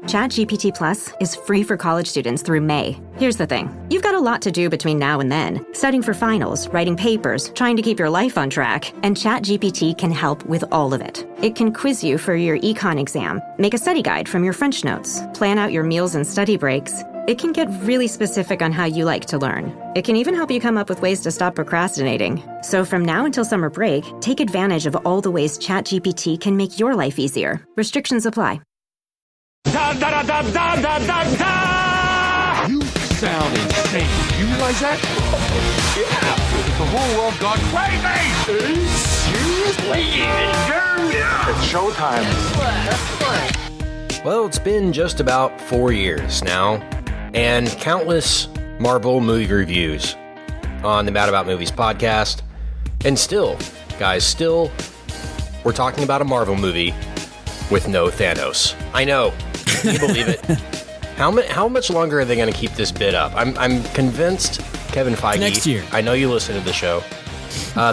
ChatGPT Plus is free for college students through May. Here's the thing. You've got a lot to do between now and then. Studying for finals, writing papers, trying to keep your life on track. And ChatGPT can help with all of it. It can quiz you for your econ exam, make a study guide from your French notes, plan out your meals and study breaks. It can get really specific on how you like to learn. It can even help you come up with ways to stop procrastinating. So from now until summer break, take advantage of all the ways ChatGPT can make your life easier. Restrictions apply. Da, da, da, da, da, da, da, da! You sound insane. You realize that? Yeah. The whole world gone crazy! Seriously? It's showtime. Well, it's been just about 4 years now, and countless Marvel movie reviews on the Mad About Movies podcast. And still, guys, we're talking about a Marvel movie with no Thanos. I know. Can you believe it? How much longer are they going to keep this bit up? I'm convinced, Kevin Feige. Next year. I know you listen to the show.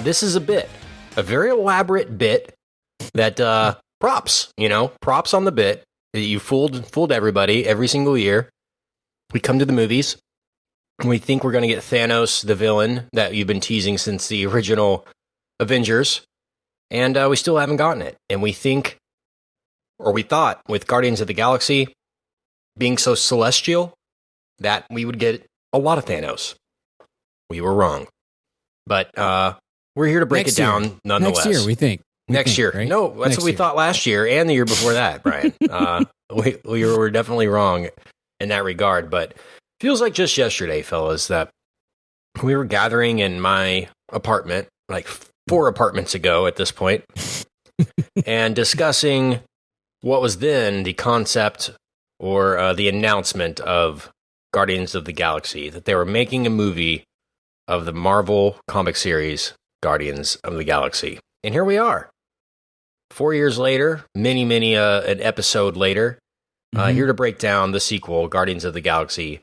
This is a bit, a very elaborate bit that props on the bit. You fooled everybody every single year. We come to the movies, and we think we're going to get Thanos, the villain that you've been teasing since the original Avengers, and we still haven't gotten it. And we thought, with Guardians of the Galaxy being so celestial, that we would get a lot of Thanos. We were wrong. But we're here to break it down nonetheless. Next year, we think. Next year. Right? No, that's what we thought last year and the year before that, Brian. We were definitely wrong in that regard. But feels like just yesterday, fellas, that we were gathering in my apartment, like 4 apartments ago at this point, and discussing what was then the concept or the announcement of Guardians of the Galaxy, that they were making a movie of the Marvel comic series Guardians of the Galaxy. And here we are. 4 years later, many an episode later, here to break down the sequel, Guardians of the Galaxy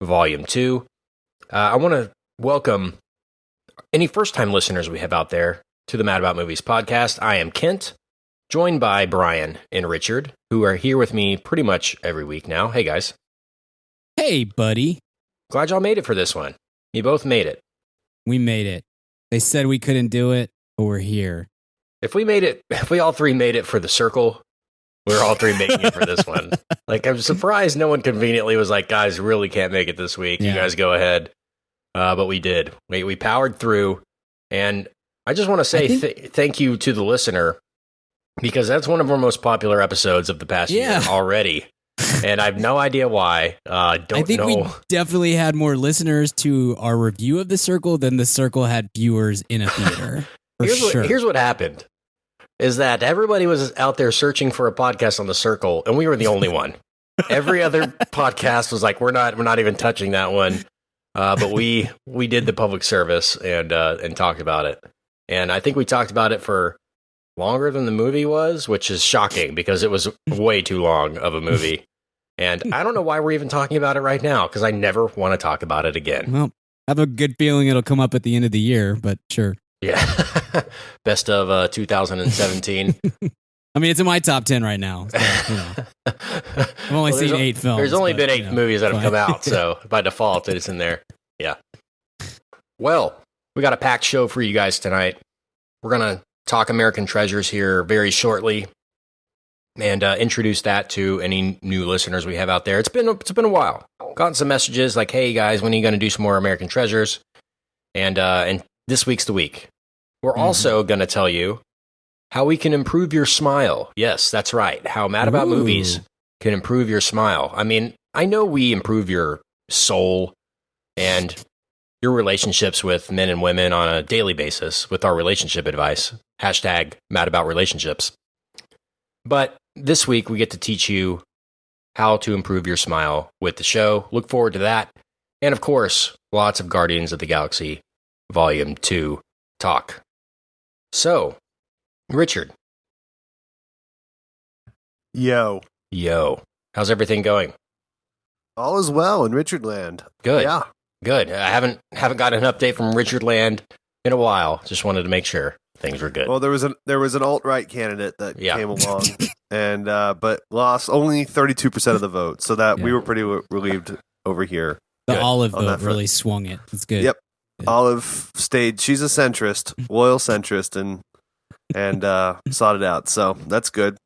Volume 2. I want to welcome any first-time listeners we have out there to the Mad About Movies podcast. I am Kent, joined by Brian and Richard, who are here with me pretty much every week now. Hey, guys. Hey, buddy. Glad y'all made it for this one. You both made it. We made it. They said we couldn't do it, but we're here. If we all three made it for the circle, we're all three making it for this one. Like, I'm surprised no one conveniently was like, guys, really can't make it this week. Yeah. You guys go ahead. But we did. We powered through. And I just want to say thank you to the listener, because that's one of our most popular episodes of the past year already. And I have no idea why. I think we definitely had more listeners to our review of The Circle than The Circle had viewers in a theater. Here's what happened, is that everybody was out there searching for a podcast on The Circle, and we were the only one. Every other podcast was like, we're not even touching that one. But we did the public service and talked about it. And I think we talked about it for longer than the movie was, which is shocking because it was way too long of a movie. And I don't know why we're even talking about it right now, because I never want to talk about it again. Well, I have a good feeling it'll come up at the end of the year, but sure. Yeah. Best of 2017. I mean, it's in my top 10 right now. So, I've only seen 8 films. There's only been 8 movies that have come out, so by default, it's in there. Yeah. Well, we got a packed show for you guys tonight. We're going to talk American Treasures here very shortly and introduce that to any new listeners we have out there. It's been a while. Gotten some messages like, hey, guys, when are you going to do some more American Treasures? And this week's the week. We're also going to tell you how we can improve your smile. Yes, that's right. How Mad About Movies can improve your smile. I mean, I know we improve your soul and your relationships with men and women on a daily basis with our relationship advice. Hashtag Mad About Relationships. But this week, we get to teach you how to improve your smile with the show. Look forward to that. And of course, lots of Guardians of the Galaxy Volume 2 talk. So, Richard. Yo. How's everything going? All is well in Richard Land. Good. Yeah. Good. I haven't got an update from Richard Land in a while. Just wanted to make sure. things were good. Well, there was an alt-right candidate that came along, and but lost only 32% of the vote, so that we were pretty relieved over here. The Good. Olive vote really swung it. It's good. Yep. Good. Olive stayed. She's a centrist, loyal centrist, and sought it out. So that's good.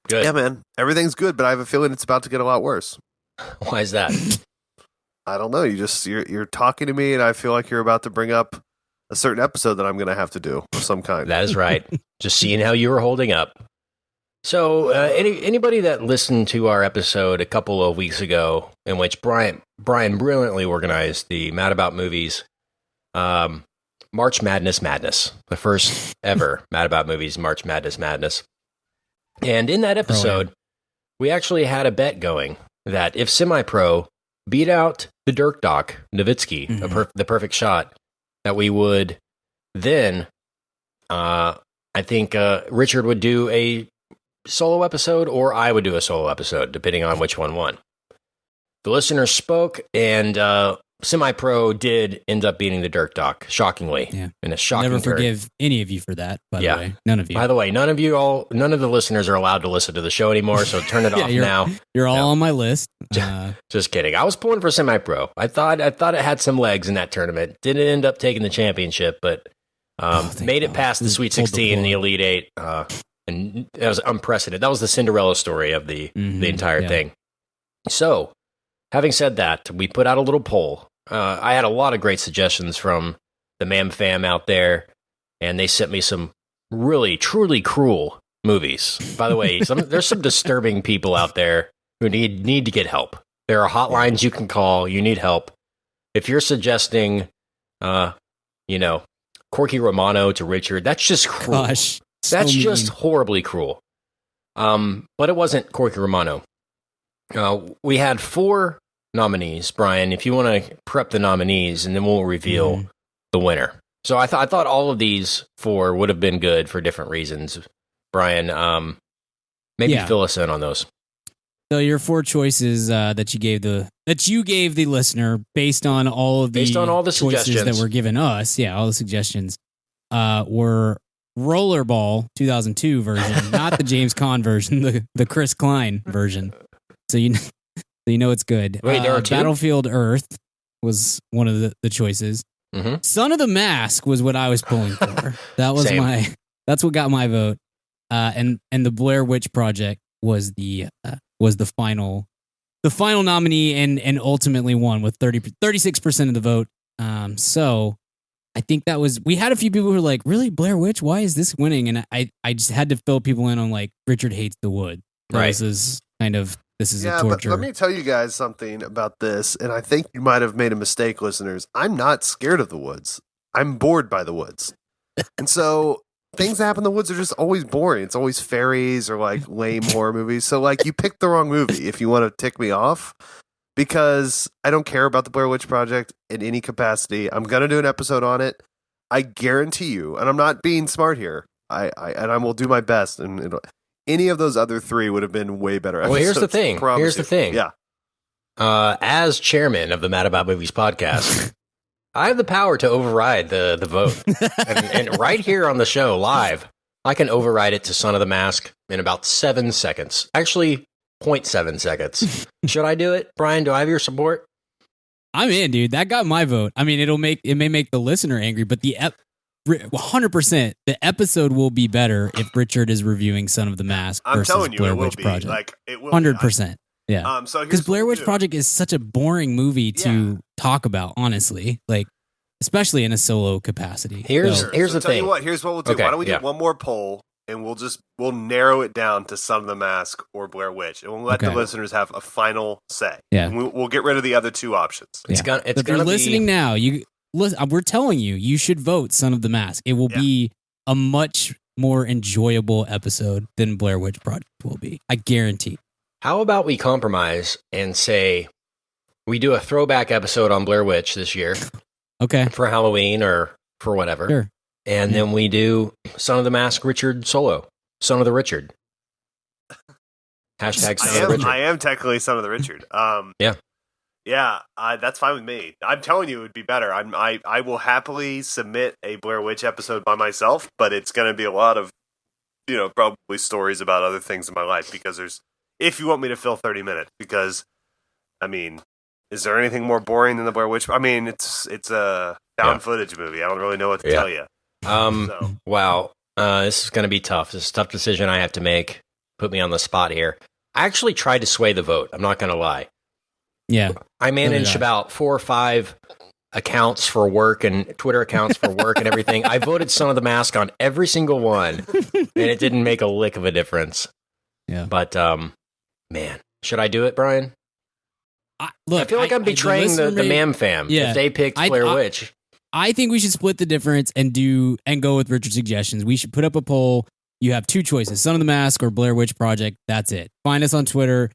Good. Yeah, man. Everything's good, but I have a feeling it's about to get a lot worse. Why is that? I don't know. You're talking to me, and I feel like you're about to bring up a certain episode that I'm going to have to do of some kind. That is right. Just seeing how you were holding up. So, anybody that listened to our episode a couple of weeks ago, in which Brian brilliantly organized the Mad About Movies March Madness, the first ever Mad About Movies March Madness. And in that episode, we actually had a bet going that if Semi-Pro beat out the Dirk Doc, Nowitzki, the perfect shot, that we would then, I think Richard would do a solo episode or I would do a solo episode, depending on which one won. The listeners spoke, and Semi-Pro did end up beating the Dirk Doc, shockingly. Yeah. In a shocking Never turn. Forgive any of you for that, by the way. None of you. By the way, none of the listeners are allowed to listen to the show anymore, so turn it off now. You're all on my list. Just kidding. I was pulling for Semi-Pro. I thought it had some legs in that tournament. Didn't end up taking the championship, but made it past the Sweet 16 and the Elite 8. And that was unprecedented. That was the Cinderella story of the entire thing. So, having said that, we put out a little poll. I had a lot of great suggestions from the Mam Fam out there, and they sent me some really, truly cruel movies. By the way, there's some disturbing people out there who need to get help. There are hotlines you can call. You need help. If you're suggesting, Corky Romano to Richard, that's just cruel. Gosh, that's just horribly cruel. But it wasn't Corky Romano. We had 4 nominees, Brian. If you want to prep the nominees, and then we'll reveal the winner. So I thought all of these 4 would have been good for different reasons. Brian, maybe fill us in on those. So your 4 choices that you gave the listener based on all the choices suggestions that were given us, all the suggestions were Rollerball 2002 version, not the James Caan version, the Chris Klein version. So you know it's good. Wait, there are 2? Battlefield Earth was one of the choices. Son of the Mask was what I was pulling for. That was that's what got my vote. And the Blair Witch Project was the final nominee and ultimately won with 36% of the vote. So I think that was, we had a few people who were like, really, Blair Witch? Why is this winning? And I just had to fill people in on like, Richard hates the wood. Right. This is a torture. But let me tell you guys something about this, and I think you might have made a mistake, listeners. I'm not scared of the woods. I'm bored by the woods. And so things that happen in the woods are just always boring. It's always fairies or like lame horror movies. So like you picked the wrong movie if you want to tick me off, because I don't care about the Blair Witch Project in any capacity. I'm going to do an episode on it. I guarantee you, and I'm not being smart here. I will do my best, and any of those other 3 would have been way better episodes. Well, here's the thing. Here's the thing. Yeah. As chairman of the Mad About Movies podcast, I have the power to override the vote. and right here on the show, live, I can override it to Son of the Mask in about 7 seconds. Actually, 0.7 seconds. Should I do it? Brian, do I have your support? I'm in, dude. That got my vote. I mean, it may make the listener angry, but 100%, the episode will be better if Richard is reviewing Son of the Mask versus Blair Witch Project. Like, it will 100%. Yeah. So because Blair Witch Project is such a boring movie to talk about, honestly. Like, especially in a solo capacity. Here's the thing. Here's what we'll do. Why don't we do one more poll, and we'll narrow it down to Son of the Mask or Blair Witch, and we'll let the listeners have a final say. Yeah. And we'll get rid of the other 2 options. If you're listening now, we're telling you should vote Son of the Mask. It will be a much more enjoyable episode than Blair Witch Project will be. I guarantee. How about we compromise and say we do a throwback episode on Blair Witch this year? Okay. For Halloween or for whatever. Sure. And then we do Son of the Mask Richard solo. Son of the Richard. Hashtag Son of the Richard. I am technically Son of the Richard. Yeah. Yeah, that's fine with me. I'm telling you, it would be better. I will happily submit a Blair Witch episode by myself, but it's going to be a lot of, probably stories about other things in my life because if you want me to fill 30 minutes, because, I mean, is there anything more boring than the Blair Witch? I mean, it's a found footage movie. I don't really know what to tell you. Wow. This is going to be tough. This is a tough decision I have to make. Put me on the spot here. I actually tried to sway the vote. I'm not going to lie. Yeah. I managed about 4 or 5 accounts for work and Twitter accounts for work and everything. I voted Son of the Mask on every single one, and it didn't make a lick of a difference. Yeah. But, man, should I do it, Brian? I feel like I'm betraying the Mam Fam if they picked Blair Witch. I think we should split the difference and go with Richard's suggestions. We should put up a poll. You have 2 choices, Son of the Mask or Blair Witch Project. That's it. Find us on Twitter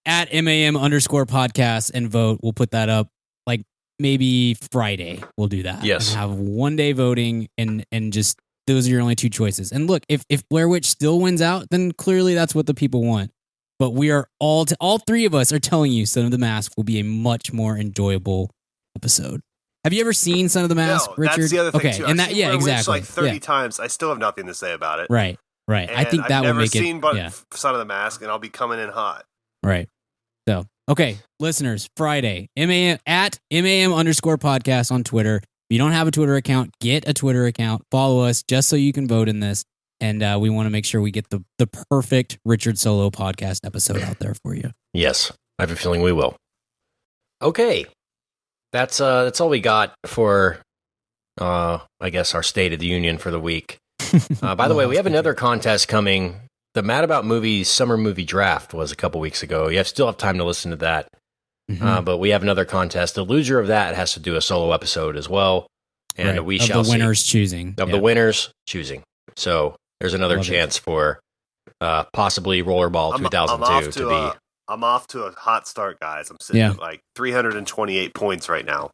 at MAM_podcast and vote. We'll put that up like maybe Friday. We'll do that. Yes. And have one day voting and just those are your only 2 choices. And look, if Blair Witch still wins out, then clearly that's what the people want. But we are all 3 of us are telling you Son of the Mask will be a much more enjoyable episode. Have you ever seen Son of the Mask, Richard? That's the other thing, too. And I've that, seen Blair Witch exactly. like 30 times. I still have nothing to say about it. Right. And I think that would make it. I've never seen Son of the Mask, and I'll be coming in hot. Right. So, okay, listeners, Friday, at MAM_podcast on Twitter. If you don't have a Twitter account, get a Twitter account. Follow us just so you can vote in this. And we want to make sure we get the perfect Richard Solo podcast episode out there for you. Yes, I have a feeling we will. Okay, that's all we got for, I guess, our State of the Union for the week. By the way, we have another contest coming. The Mad About Movies Summer Movie Draft was a couple weeks ago. You still have time to listen to that. But we have another contest. The loser of that has to do a solo episode as well. And we shall see. Of the winners choosing. Of the winners choosing. So there's another chance for possibly Rollerball 2002 to be. I'm off to a hot start, guys. I'm sitting at like 328 points right now.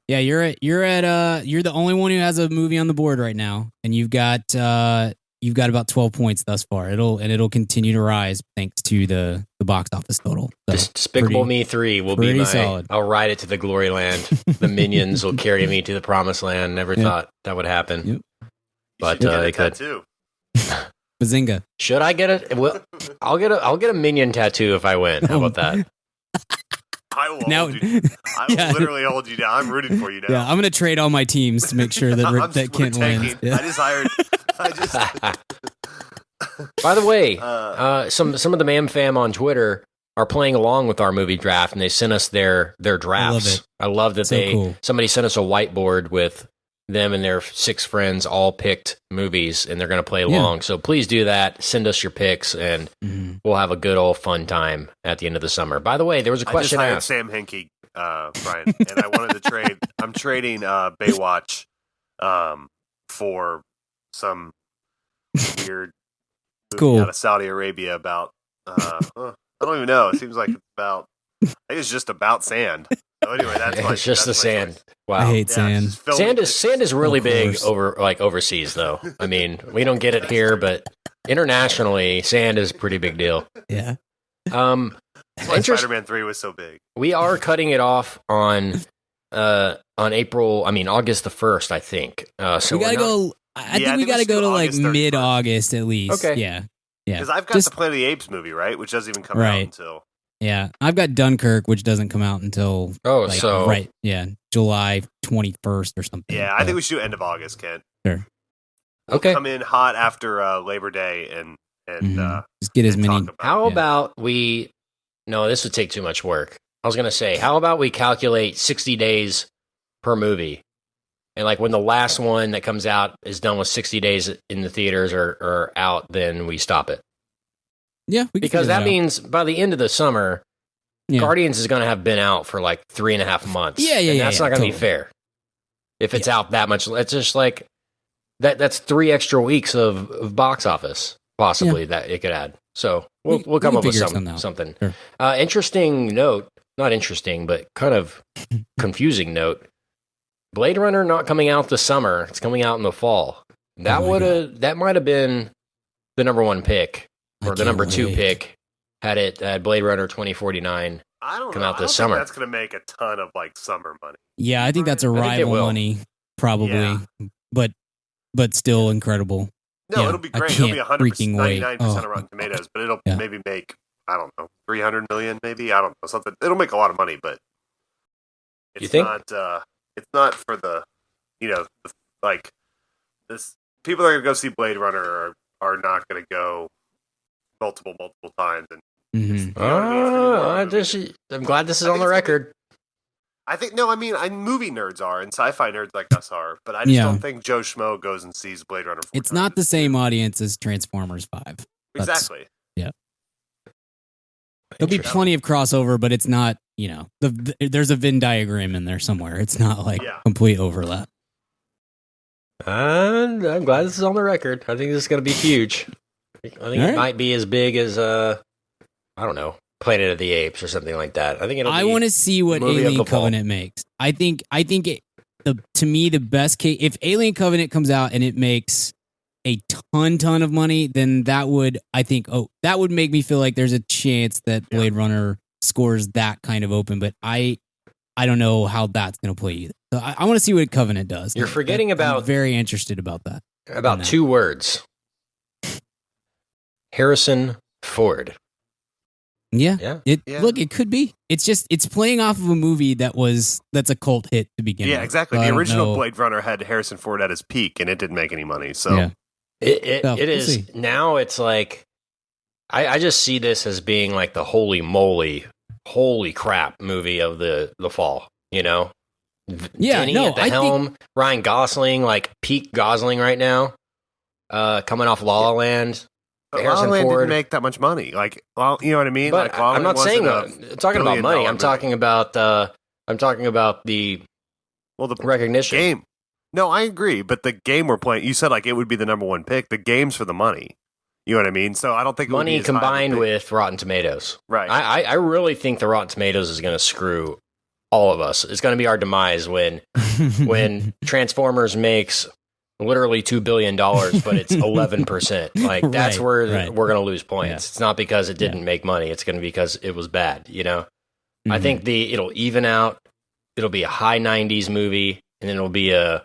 Yeah, you're the only one who has a movie on the board right now, and you've got about 12 points thus far. It'll continue to rise thanks to the box office total. So Despicable Me 3 will be my solid. I'll ride it to the glory land. The minions will carry me to the promised land. Never thought that would happen. Yep. But they could too. Bazinga. Should I get it? Well, I'll get a minion tattoo if I win. How about that? I will literally hold you down. I'm rooting for you now. Yeah, I'm going to trade all my teams to make sure that Kent wins. Yeah. I just By the way, some of the Mam Fam on Twitter are playing along with our movie draft, and they sent us their drafts. I love that somebody sent us a whiteboard with them and their 6 friends all picked movies, and they're going to play along. So please do that. Send us your picks, and we'll have a good old fun time at the end of the summer. By the way, there was a question I asked. Sam Henke, Brian, and I wanted to trade. I'm trading Baywatch for some weird movie out of Saudi Arabia about. I don't even know. It seems like it's about. I think it's just about sand. So anyway, it's just the sand. Choice. Wow, I hate sand. Sand is really big overseas though. I mean, we don't get it here, but internationally, sand is a pretty big deal. Yeah. That's why Spider-Man 3 was so big. We are cutting it off on August the 1st, I think. So we gotta go. I think we gotta go to like mid-August at least. Okay. Yeah. Because I've got the Planet of the Apes movie, right, which doesn't even come out until. Yeah, I've got Dunkirk, which doesn't come out until July 21st or something. Yeah, I think we should do end of August, Kent. Sure. We'll come in hot after Labor Day and just get as many. How about we? No, this would take too much work. I was gonna say, how about we calculate 60 days per movie, and like when the last one that comes out is done with 60 days in the theaters or out, then we stop it. Yeah, because that means by the end of the summer, Guardians is going to have been out for like 3.5 months. And that's not going to be fair. If it's out that much, it's just like that's 3 extra weeks of box office possibly that it could add. So we'll come up with something. Sure. Interesting note, not interesting, but kind of confusing note. Blade Runner not coming out this summer. It's coming out in the fall. That might have been the number 1 pick. Or the number 2 pick had Blade Runner 2049 I don't come know. out this I don't summer. think that's going to make a ton of like summer money. Yeah, I think that's arrival money, probably, but still incredible. No, Yeah, it'll be great. It'll be 100%, freaking wait. 99% of Rotten Tomatoes, but it'll maybe make, I don't know, 300 million, maybe. I don't know, something. It'll make a lot of money, but it's you think? It's not for the, like this. People that are going to go see Blade Runner are not going to go multiple times. And I'm glad this is on the record. I think movie nerds are, and sci-fi nerds like us are, but I just don't think Joe Schmo goes and sees Blade Runner 4 It's times. not the same audience as Transformers 5. Exactly. Yeah. There'll be plenty of crossover, but it's not, there's a Venn diagram in there somewhere. It's not like complete overlap. And I'm glad this is on the record. I think this is going to be huge. I think it might be as big as, I don't know, Planet of the Apes or something like that. I think I want to see what Alien Covenant makes. I think to me the best case, if Alien Covenant comes out and it makes a ton of money, then that would make me feel like there's a chance that Blade Runner scores that kind of open. But I don't know how that's going to play either. So I want to see what Covenant does. You're forgetting about. I'm very interested about that. About 2 words. Harrison Ford. Yeah. Look, it could be. It's playing off of a movie that's a cult hit to begin with. Yeah, exactly. So the original Blade Runner had Harrison Ford at his peak, and it didn't make any money. So it is now. It's like I just see this as being like the holy crap movie of the fall. Denny at the helm. Ryan Gosling, like peak Gosling right now, coming off La La Land. But La La Land didn't make that much money. Like, well, you know what I mean? But like, I'm not saying talking about money. I'm talking about the recognition game. No, I agree. But the game we're playing, you said like it would be the number 1 pick. The game's for the money. You know what I mean? So I don't think money combined with Rotten Tomatoes. Right. I really think the Rotten Tomatoes is going to screw all of us. It's going to be our demise when Transformers makes literally $2 billion, but it's 11%. Like that's where we're going to lose points. Yeah. It's not because it didn't make money. It's going to be because it was bad. I think it'll even out. It'll be a high 90s movie, and then it'll be a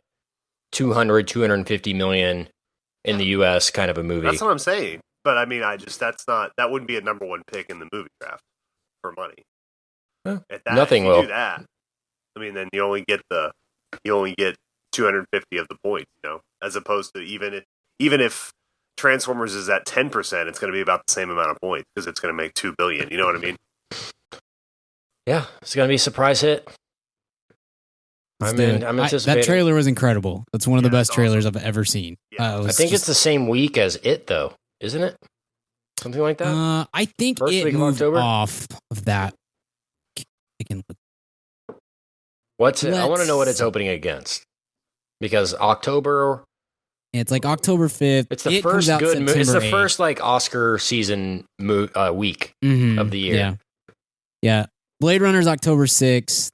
250 million in the U.S. kind of a movie. That's what I'm saying. But I mean, that wouldn't be a number 1 pick in the movie draft for money. Nothing will do that. I mean, then you only get 250 of the points, as opposed to even if Transformers is at 10%, it's going to be about the same amount of points because it's going to make $2 billion. You know what I mean? Yeah, it's going to be a surprise hit. I'm anticipating. That trailer was incredible. That's one of the best trailers I've ever seen. Yeah. I think it's the same week as It, though, isn't it? Something like that. I think First it week of moved October? off of that. I can look. What's it? I want to know what it's opening against. Because October, it's like October 5th. It's the first good movie. It's the first like Oscar season week of the year. Yeah. Blade Runner's October 6th.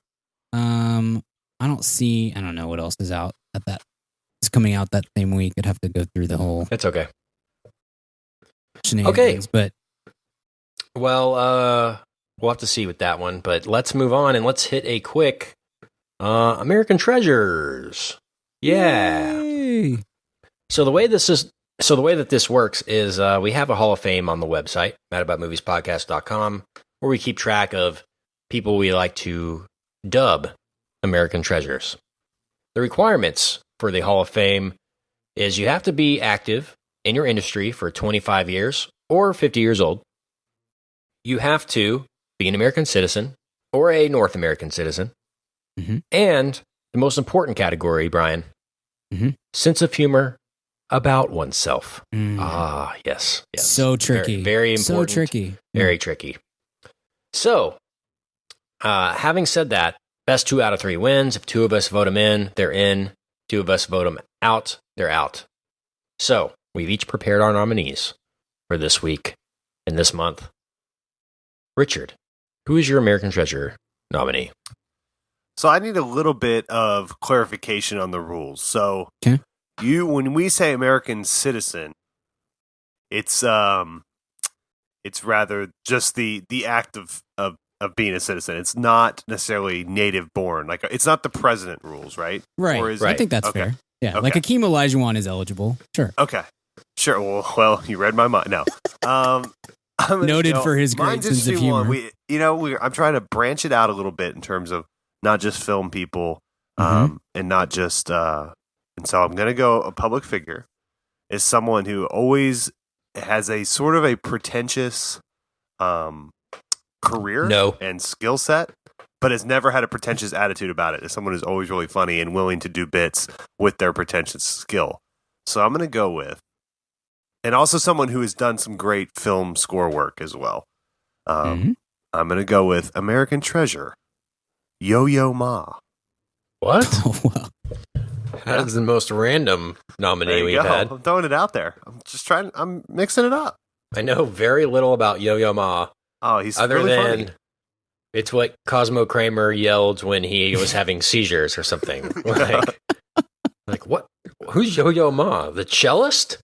I don't know what else is out at that. It's coming out that same week. I'd have to go through the whole. It's okay. Shenanigans, but well, we'll have to see with that one. But let's move on and let's hit a quick American Treasures. Yeah. Yay. So the way that this works is we have a Hall of Fame on the website, madaboutmoviespodcast.com, where we keep track of people we like to dub American Treasures. The requirements for the Hall of Fame is you have to be active in your industry for 25 years or 50 years old. You have to be an American citizen or a North American citizen. Mm-hmm. And the most important category, Brian, sense of humor about oneself. Ah, yes. So tricky. Very important. So tricky. Very tricky. So, having said that, best 2 out of 3 wins. If 2 of us vote them in, they're in. 2 of us vote them out, they're out. So, we've each prepared our nominees for this week and this month. Richard, who is your American Treasure nominee? So I need a little bit of clarification on the rules. So okay. When we say American citizen, it's rather just the act of of being a citizen. It's not necessarily native born. Like it's not the president rules, right? Right. Or is I it? think that's Okay. fair. Yeah. Okay. Like Akeem Olajuwon is eligible. Sure. Okay. Sure. Well, you read my mind. No. I'm Noted for his great sense of humor. I'm trying to branch it out a little bit in terms of not just film people, and not just. And so I'm going to go a public figure is someone who always has a sort of a pretentious career and skill set, but has never had a pretentious attitude about it. Is someone who's always really funny and willing to do bits with their pretentious skill. So I'm going to go with, and also someone who has done some great film score work as well. I'm going to go with American Treasure, Yo-Yo Ma. What? Oh, well. That is the most random nominee we've had. I'm throwing it out there. I'm mixing it up. I know very little about Yo-Yo Ma. Oh, he's other really than funny. It's what Cosmo Kramer yelled when he was having seizures or something. Like what? Who's Yo-Yo Ma? The cellist?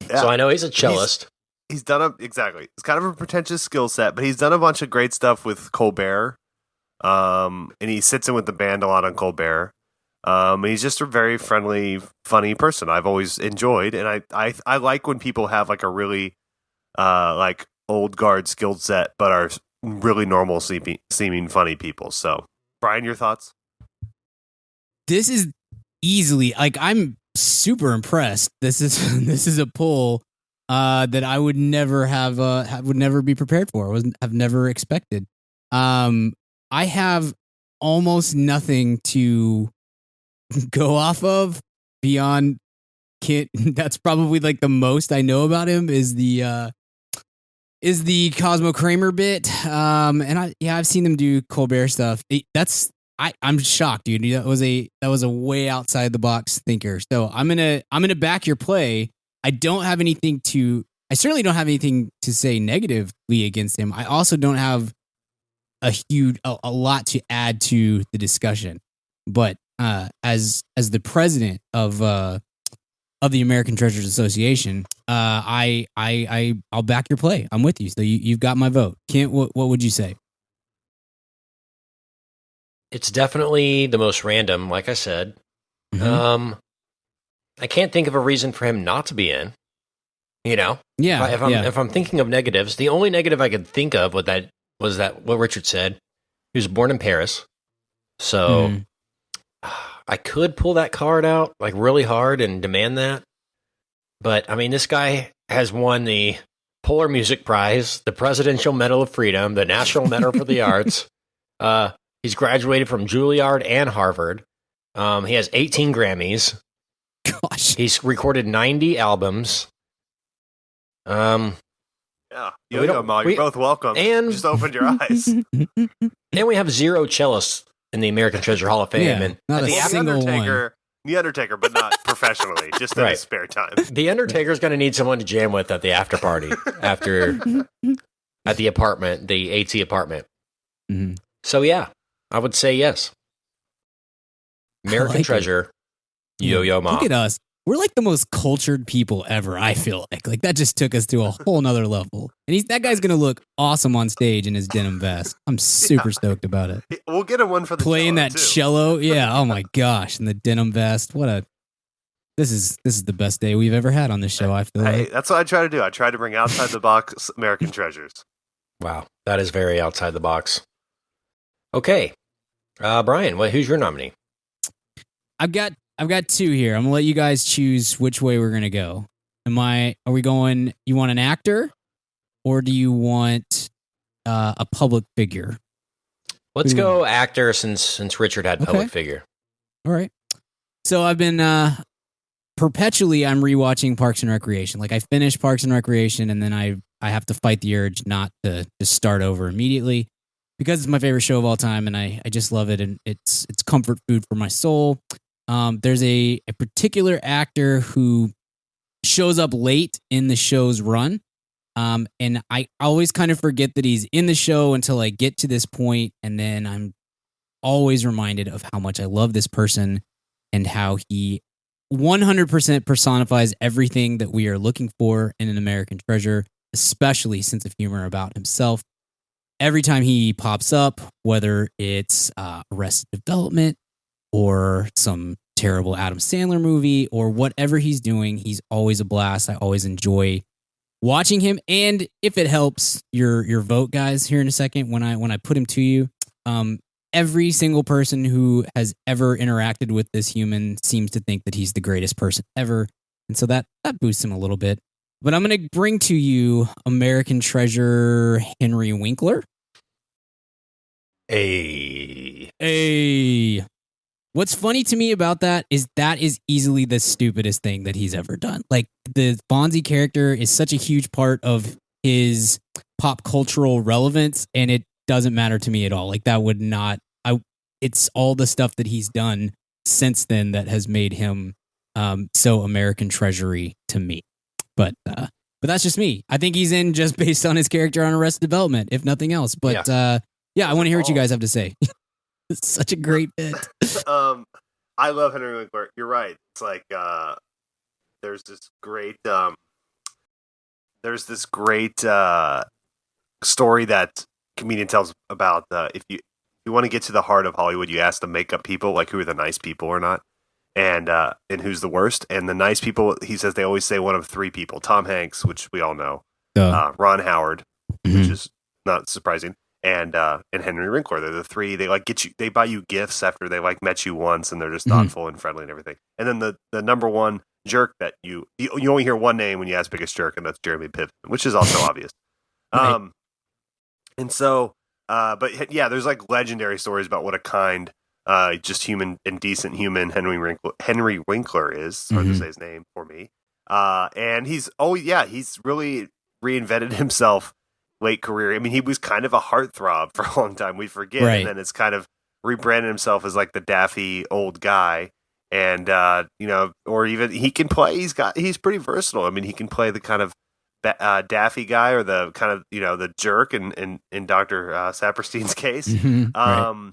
Yeah. So I know he's a cellist. He's done exactly. It's kind of a pretentious skill set, but he's done a bunch of great stuff with Colbert. And he sits in with the band a lot on Colbert. And he's just a very friendly, funny person. I've always enjoyed, and I like when people have like a really like old guard skill set, but are really normal seeming funny people. So, Brian, your thoughts? This is easily like I'm super impressed. This is a poll that I would never would never be prepared for. I've never expected. I have almost nothing to go off of beyond Kit. That's probably like the most I know about him is the Cosmo Kramer bit. And I've seen them do Colbert stuff. I'm shocked, dude. That was a way outside the box thinker. So I'm gonna back your play. I certainly don't have anything to say negatively against him. I also don't have a lot to add to the discussion. But as the president of the American Treasures Association, I'll back your play. I'm with you. So you've got my vote. Kent, what would you say? It's definitely the most random, like I said. I can't think of a reason for him not to be in. You know? Yeah. If I'm thinking of negatives, the only negative I could think of was that what Richard said. He was born in Paris. So I could pull that card out like really hard and demand that. But I mean, this guy has won the Polar Music Prize, the Presidential Medal of Freedom, the National Medal for the Arts. He's graduated from Juilliard and Harvard. He has 18 Grammys. Gosh. He's recorded 90 albums. Yeah. Yo-Yo Ma, you're both welcome. And just opened your eyes. And we have 0 cellists in the American Treasure Hall of Fame. Yeah, and not a the single one. The Undertaker, but not professionally, just in his spare time. The Undertaker's going to need someone to jam with at the after party at the apartment, the AT apartment. Mm-hmm. So yeah, I would say yes. American Treasure, Yo-Yo Ma. Look at us. We're like the most cultured people ever, I feel like. Like that just took us to a whole nother level. And that guy's going to look awesome on stage in his denim vest. I'm super stoked about it. We'll get him one for the playing cello, that too. cello. Yeah. Oh my gosh. And the denim vest. This is the best day we've ever had on this show, I feel like. That's what I try to do. I try to bring outside the box American treasures. Wow. That is very outside the box. Okay. Brian, who's your nominee? I've got 2 here. I'm gonna let you guys choose which way we're gonna go. Are we going? You want an actor, or do you want a public figure? Let's go actor since Richard had public figure. All right. So I've been perpetually I'm rewatching Parks and Recreation. Like I finished Parks and Recreation, and then I have to fight the urge not to just start over immediately because it's my favorite show of all time, and I just love it, and it's comfort food for my soul. There's a particular actor who shows up late in the show's run. And I always kind of forget that he's in the show until I get to this point, and then I'm always reminded of how much I love this person and how he 100% personifies everything that we are looking for in an American treasure, especially sense of humor about himself. every time he pops up, whether it's Arrested Development or some terrible Adam Sandler movie or whatever he's doing, he's always a blast. I always enjoy watching him. And if it helps your vote, guys, here in a second, when I put him to you, every single person who has ever interacted with this human seems to think that he's the greatest person ever. And so that boosts him a little bit. But I'm going to bring to you American treasure Henry Winkler. Hey. What's funny to me about that is easily the stupidest thing that he's ever done. Like, the Fonzie character is such a huge part of his pop cultural relevance, and it doesn't matter to me at all. Like, that would not... it's all the stuff that he's done since then that has made him so American treasury to me. But that's just me. I think he's in just based on his character on Arrested Development, if nothing else. But I want to hear what you guys have to say. It's such a great bit. I love Henry Winkler. You're right. It's like there's this great story that comedian tells about if you want to get to the heart of Hollywood, you ask the makeup people, like, who are the nice people or not. And who's the worst? And the nice people, he says, they always say one of three people: Tom Hanks, which we all know, Ron Howard, which is not surprising, and Henry Winkler. They're the three. They they buy you gifts after they met you once, and they're just thoughtful and friendly and everything. And then the number one jerk that you only hear one name when you ask biggest jerk, and that's Jeremy Piven, which is also obvious. Right. And so, but yeah, there's legendary stories about what a kind. Just human and decent human Henry Winkler is, hard to say his name for me. And he's really reinvented himself late career. I mean, he was kind of a heartthrob for a long time. We forget, right. And then it's kind of rebranded himself as the daffy old guy. And or even he can play. He's pretty versatile. I mean, he can play the kind of daffy guy or the kind of the jerk in Dr. Saperstein's case. Right.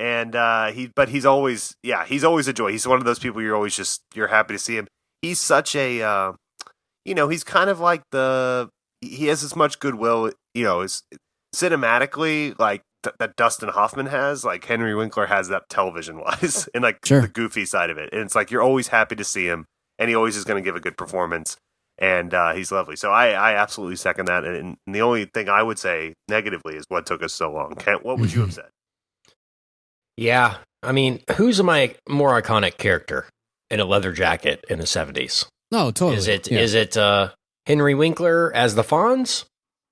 And he's always a joy. He's one of those people you're happy to see him. He's such a, he's kind of he has as much goodwill, is cinematically that Dustin Hoffman has. Henry Winkler has that television wise and sure. The goofy side of it. And it's you're always happy to see him, and he always is going to give a good performance. And he's lovely. So I absolutely second that. And the only thing I would say negatively is what took us so long. Kent, what would you have said? Yeah, I mean, who's my more iconic character in a leather jacket in the 70s? Oh, totally. Is it Henry Winkler as the Fonz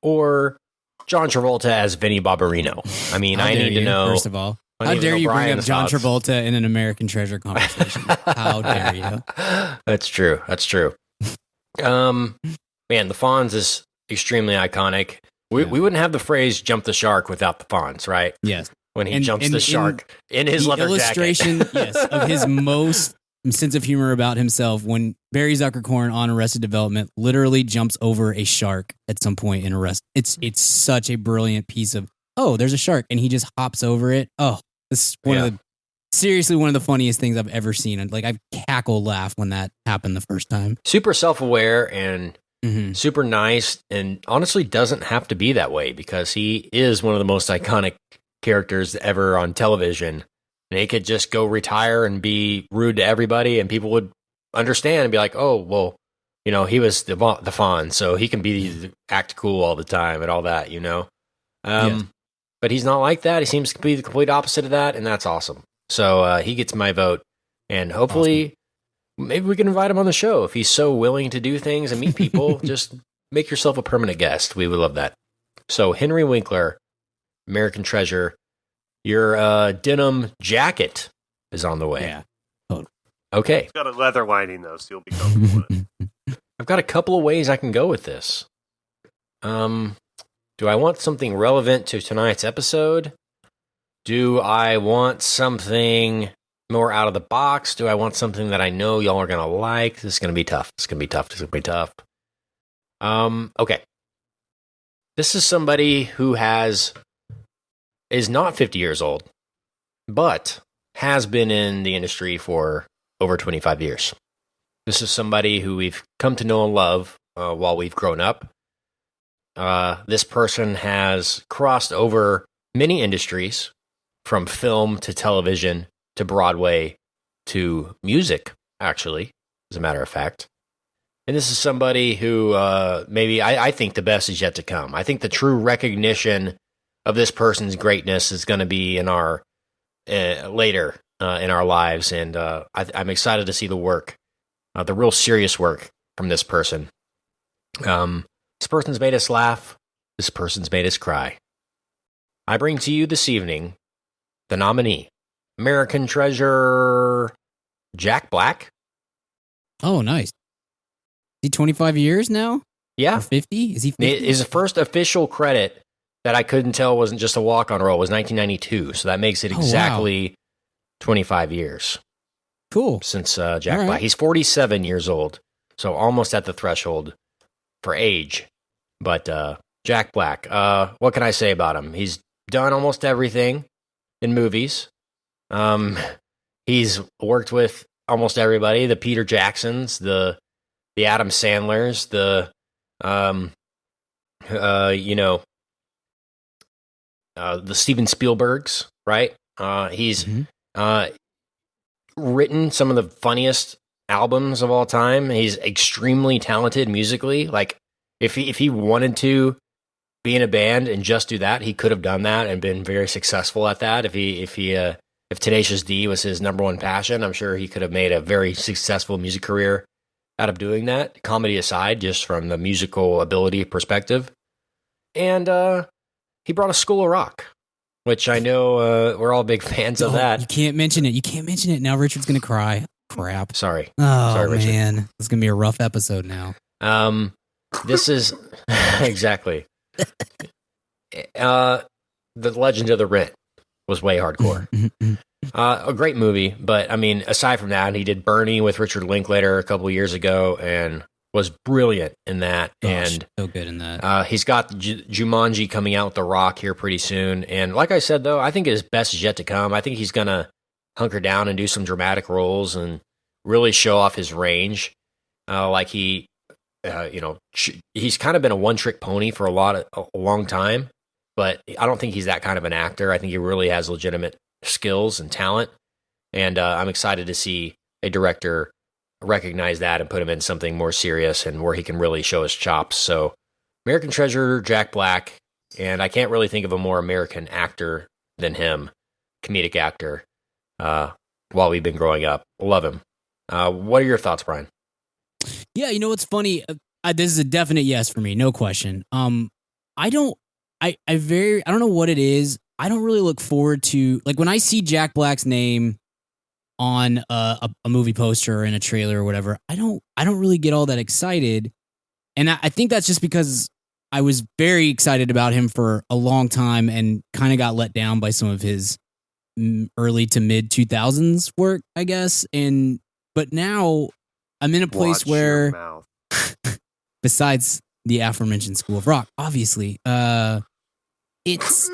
or John Travolta as Vinnie Barbarino? I mean, I need to know. First of all, how dare you bring up John Travolta in an American treasure conversation? How dare you? That's true. Man, the Fonz is extremely iconic. We wouldn't have the phrase "jump the shark" without the Fonz, right? Yes. When he jumps the shark in his leather illustration, jacket. Yes, of his most sense of humor about himself when Barry Zuckerkorn on Arrested Development literally jumps over a shark at some point in Arrest. It's such a brilliant piece of, there's a shark, and he just hops over it. Oh, this is seriously one of the funniest things I've ever seen. And I cackle laugh when that happened the first time. Super self-aware and super nice, and honestly doesn't have to be that way because he is one of the most iconic characters ever on television, and he could just go retire and be rude to everybody, and people would understand and be like, "Oh, well, he was the Fonz, so he can act cool all the time and all that, Yes. But he's not like that. He seems to be the complete opposite of that, and that's awesome. So he gets my vote, and hopefully, maybe we can invite him on the show if he's so willing to do things and meet people. Just make yourself a permanent guest. We would love that. So Henry Winkler, American treasure. Your denim jacket is on the way. Yeah. Okay. It's got a leather lining though, so you'll be comfortable with it. I've got a couple of ways I can go with this. Do I want something relevant to tonight's episode? Do I want something more out of the box? Do I want something that I know y'all are gonna like? This is gonna be tough. Okay. This is somebody who is not 50 years old, but has been in the industry for over 25 years. This is somebody who we've come to know and love while we've grown up. This person has crossed over many industries, from film to television to Broadway to music, actually, as a matter of fact. And this is somebody who maybe I think the best is yet to come. I think the true recognition of this person's greatness is going to be in our later in our lives, and I'm excited to see the work, the real serious work from this person. This person's made us laugh. This person's made us cry. I bring to you this evening the nominee, American Treasure, Jack Black. Oh, nice. Is he 25 years now? Yeah. Or 50? Is he 50? His first official credit that I couldn't tell wasn't just a walk-on role was 1992, so that makes it exactly 25 years. Cool. Since Jack Black. He's 47 years old, so almost at the threshold for age. But Jack Black, what can I say about him? He's done almost everything in movies. He's worked with almost everybody, the Peter Jacksons, the Adam Sandlers, the Steven Spielbergs, right? He's written some of the funniest albums of all time. He's extremely talented musically. Like, if he wanted to be in a band and just do that, he could have done that and been very successful at that. If Tenacious D was his number one passion, I'm sure he could have made a very successful music career out of doing that, comedy aside, just from the musical ability perspective. And he brought us School of Rock, which I know we're all big fans of that. You can't mention it. You can't mention it. Now Richard's going to cry. Crap. Sorry. Oh, Sorry, Richard. man. It's going to be a rough episode now. This is exactly. The Legend of the Rent was way hardcore. A great movie, but I mean, aside from that, he did Bernie with Richard Linklater a couple of years ago and was brilliant in that. Gosh, and so good in that. He's got Jumanji coming out with The Rock here pretty soon. And like I said, though, I think his best is yet to come. I think he's going to hunker down and do some dramatic roles and really show off his range. He's kind of been a one-trick pony for a long time, but I don't think he's that kind of an actor. I think he really has legitimate skills and talent, and I'm excited to see a director recognize that and put him in something more serious and where he can really show his chops. So, American Treasure, Jack Black, and I can't really think of a more American actor than him, comedic actor, while we've been growing up. Love him. What are your thoughts, Brian? Yeah, you know what's funny? This is a definite yes for me, no question. I don't know what it is. I don't really look forward to, like, when I see Jack Black's name on a movie poster or in a trailer or whatever, I don't really get all that excited. And I think that's just because I was very excited about him for a long time and kind of got let down by some of his early to mid 2000s work, I guess. But now I'm in a place where, besides the aforementioned School of Rock, obviously, it's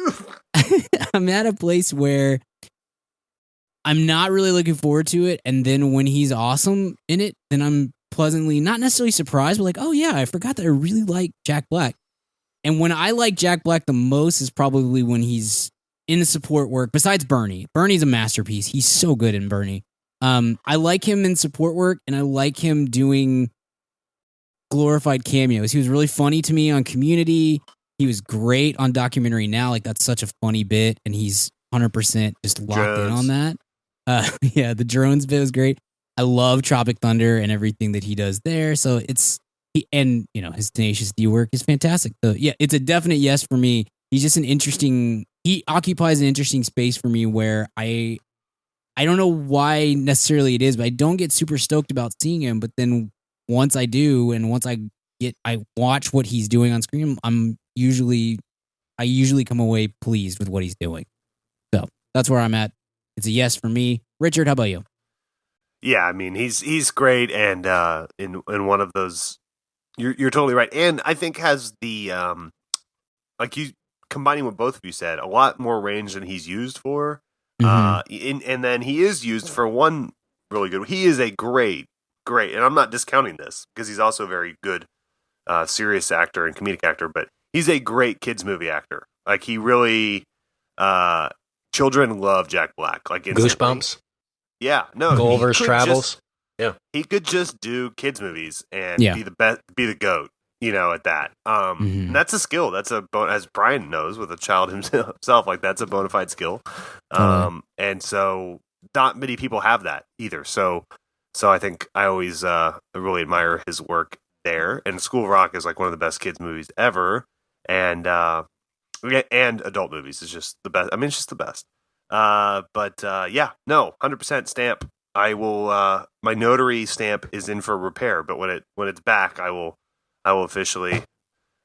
I'm at a place where I'm not really looking forward to it, and then when he's awesome in it, then I'm pleasantly, not necessarily surprised, but like, oh yeah, I forgot that I really like Jack Black. And when I like Jack Black the most is probably when he's in the support work, besides Bernie. Bernie's a masterpiece. He's so good in Bernie. I like him in support work, and I like him doing glorified cameos. He was really funny to me on Community. He was great on Documentary Now. Like, that's such a funny bit, and he's 100% just locked in on that. Yeah, the drones bit was great. I love Tropic Thunder and everything that he does there. So his Tenacious D work is fantastic. So yeah, it's a definite yes for me. He's just he occupies an interesting space for me where I don't know why necessarily it is, but I don't get super stoked about seeing him. But then once I do, and once I watch what he's doing on screen, I usually come away pleased with what he's doing. So that's where I'm at. It's a yes for me. Richard, how about you? Yeah, I mean, he's great, and in one of those, you're totally right, and I think has the like, you combining what both of you said, a lot more range than he's used for, and then he is used for one really good. He is a great, and I'm not discounting this because he's also a very good serious actor and comedic actor, but he's a great kids movie actor. Like he really, children love Jack Black. Like Goosebumps. Yeah, no, Gulliver's Travels. He could just do kids movies and be the best, be the GOAT. At that. And that's a skill. That's as Brian knows with a child himself, like that's a bona fide skill. And so not many people have that either. So I think I always really admire his work there. And School of Rock is like one of the best kids movies ever. And adult movies is just the best. I mean, it's just the best. 100% stamp. I will. My notary stamp is in for repair, but when it's back, I will officially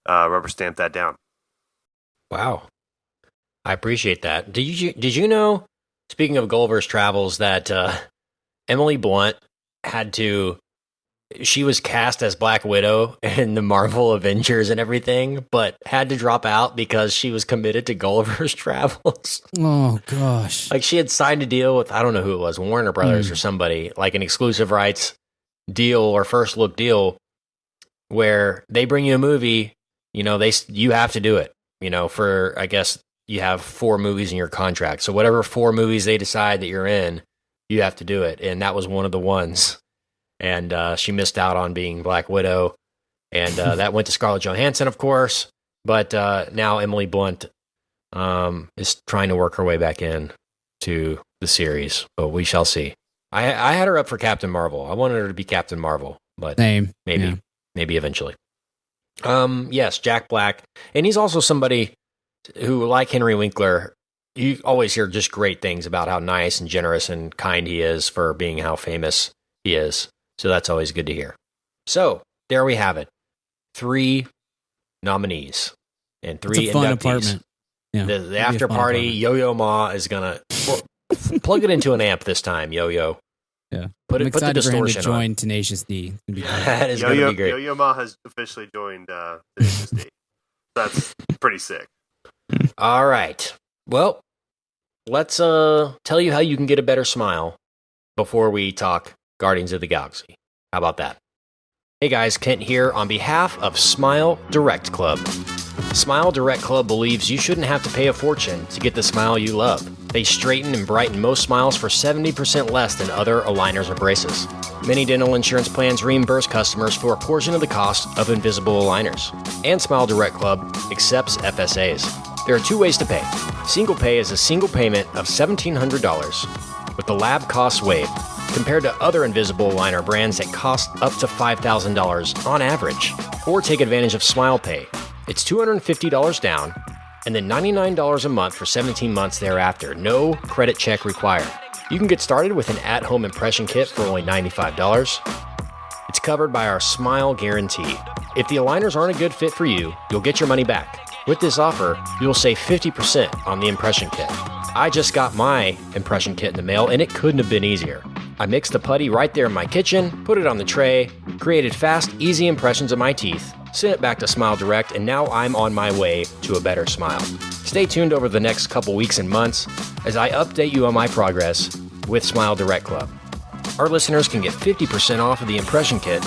rubber stamp that down. Wow, I appreciate that. Did you know? Speaking of Gulliver's Travels, that Emily Blunt she was cast as Black Widow in the Marvel Avengers and everything, but had to drop out because she was committed to Gulliver's Travels. Oh, gosh. Like she had signed a deal with, I don't know who it was, Warner Brothers or somebody, like an exclusive rights deal or first look deal where they bring you a movie, you have to do it, for, I guess you have 4 movies in your contract. So whatever 4 movies they decide that you're in, you have to do it. And that was one of the ones. And she missed out on being Black Widow. And that went to Scarlett Johansson, of course. But now Emily Blunt is trying to work her way back in to the series. But we shall see. I had her up for Captain Marvel. I wanted her to be Captain Marvel. But maybe eventually. Yes, Jack Black. And he's also somebody who, like Henry Winkler, you always hear just great things about how nice and generous and kind he is for being how famous he is. So that's always good to hear. So there we have it. 3 nominees and 3 inductees. Fun apartment. Yeah, the after party, Yo-Yo Ma is going to plug it into an amp this time, Yo-Yo. Yeah. Put the distortion for him to join on. Tenacious D. That is going to be great. Yo-Yo Ma has officially joined Tenacious D. That's pretty sick. All right. Well, let's tell you how you can get a better smile before we talk Guardians of the Galaxy. How about that? Hey guys, Kent here on behalf of Smile Direct Club. Smile Direct Club believes you shouldn't have to pay a fortune to get the smile you love. They straighten and brighten most smiles for 70% less than other aligners or braces. Many dental insurance plans reimburse customers for a portion of the cost of invisible aligners. And Smile Direct Club accepts FSAs. There are 2 ways to pay. Single pay is a single payment of $1,700 with the lab costs waived, compared to other invisible aligner brands that cost up to $5,000 on average. Or take advantage of Smile Pay. It's $250 down, and then $99 a month for 17 months thereafter. No credit check required. You can get started with an at-home impression kit for only $95. It's covered by our Smile Guarantee. If the aligners aren't a good fit for you, you'll get your money back. With this offer, you'll save 50% on the impression kit. I just got my impression kit in the mail, and it couldn't have been easier. I mixed the putty right there in my kitchen, put it on the tray, created fast, easy impressions of my teeth, sent it back to Smile Direct, and now I'm on my way to a better smile. Stay tuned over the next couple weeks and months as I update you on my progress with Smile Direct Club. Our listeners can get 50% off of the impression kit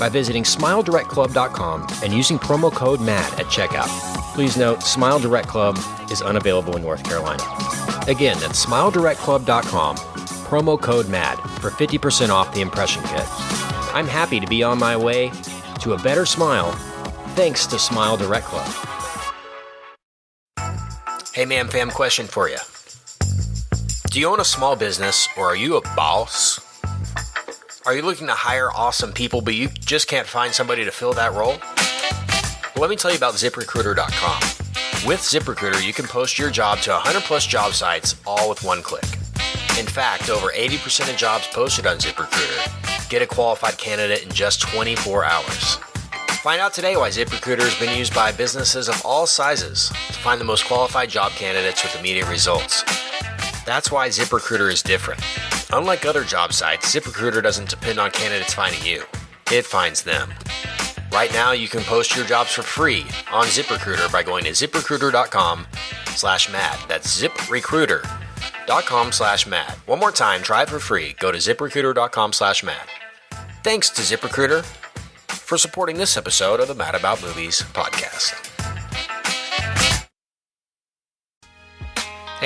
by visiting SmileDirectClub.com and using promo code MAD at checkout. Please note, Smile Direct Club is unavailable in North Carolina. Again, that's SmileDirectClub.com, promo code MAD for 50% off the impression kit. I'm happy to be on my way to a better smile thanks to Smile Direct Club. Hey, ma'am, fam, question for you. Do you own a small business or are you a boss? Are you looking to hire awesome people, but you just can't find somebody to fill that role? Well, let me tell you about ZipRecruiter.com. With ZipRecruiter, you can post your job to 100 plus job sites all with one click. In fact, over 80% of jobs posted on ZipRecruiter get a qualified candidate in just 24 hours. Find out today why ZipRecruiter has been used by businesses of all sizes to find the most qualified job candidates with immediate results. That's why ZipRecruiter is different. Unlike other job sites, ZipRecruiter doesn't depend on candidates finding you. It finds them. Right now, you can post your jobs for free on ZipRecruiter by going to ZipRecruiter.com/mad. That's ZipRecruiter.com/mad. One more time, try it for free. Go to ZipRecruiter.com/mad. Thanks to ZipRecruiter for supporting this episode of the Mad About Movies podcast.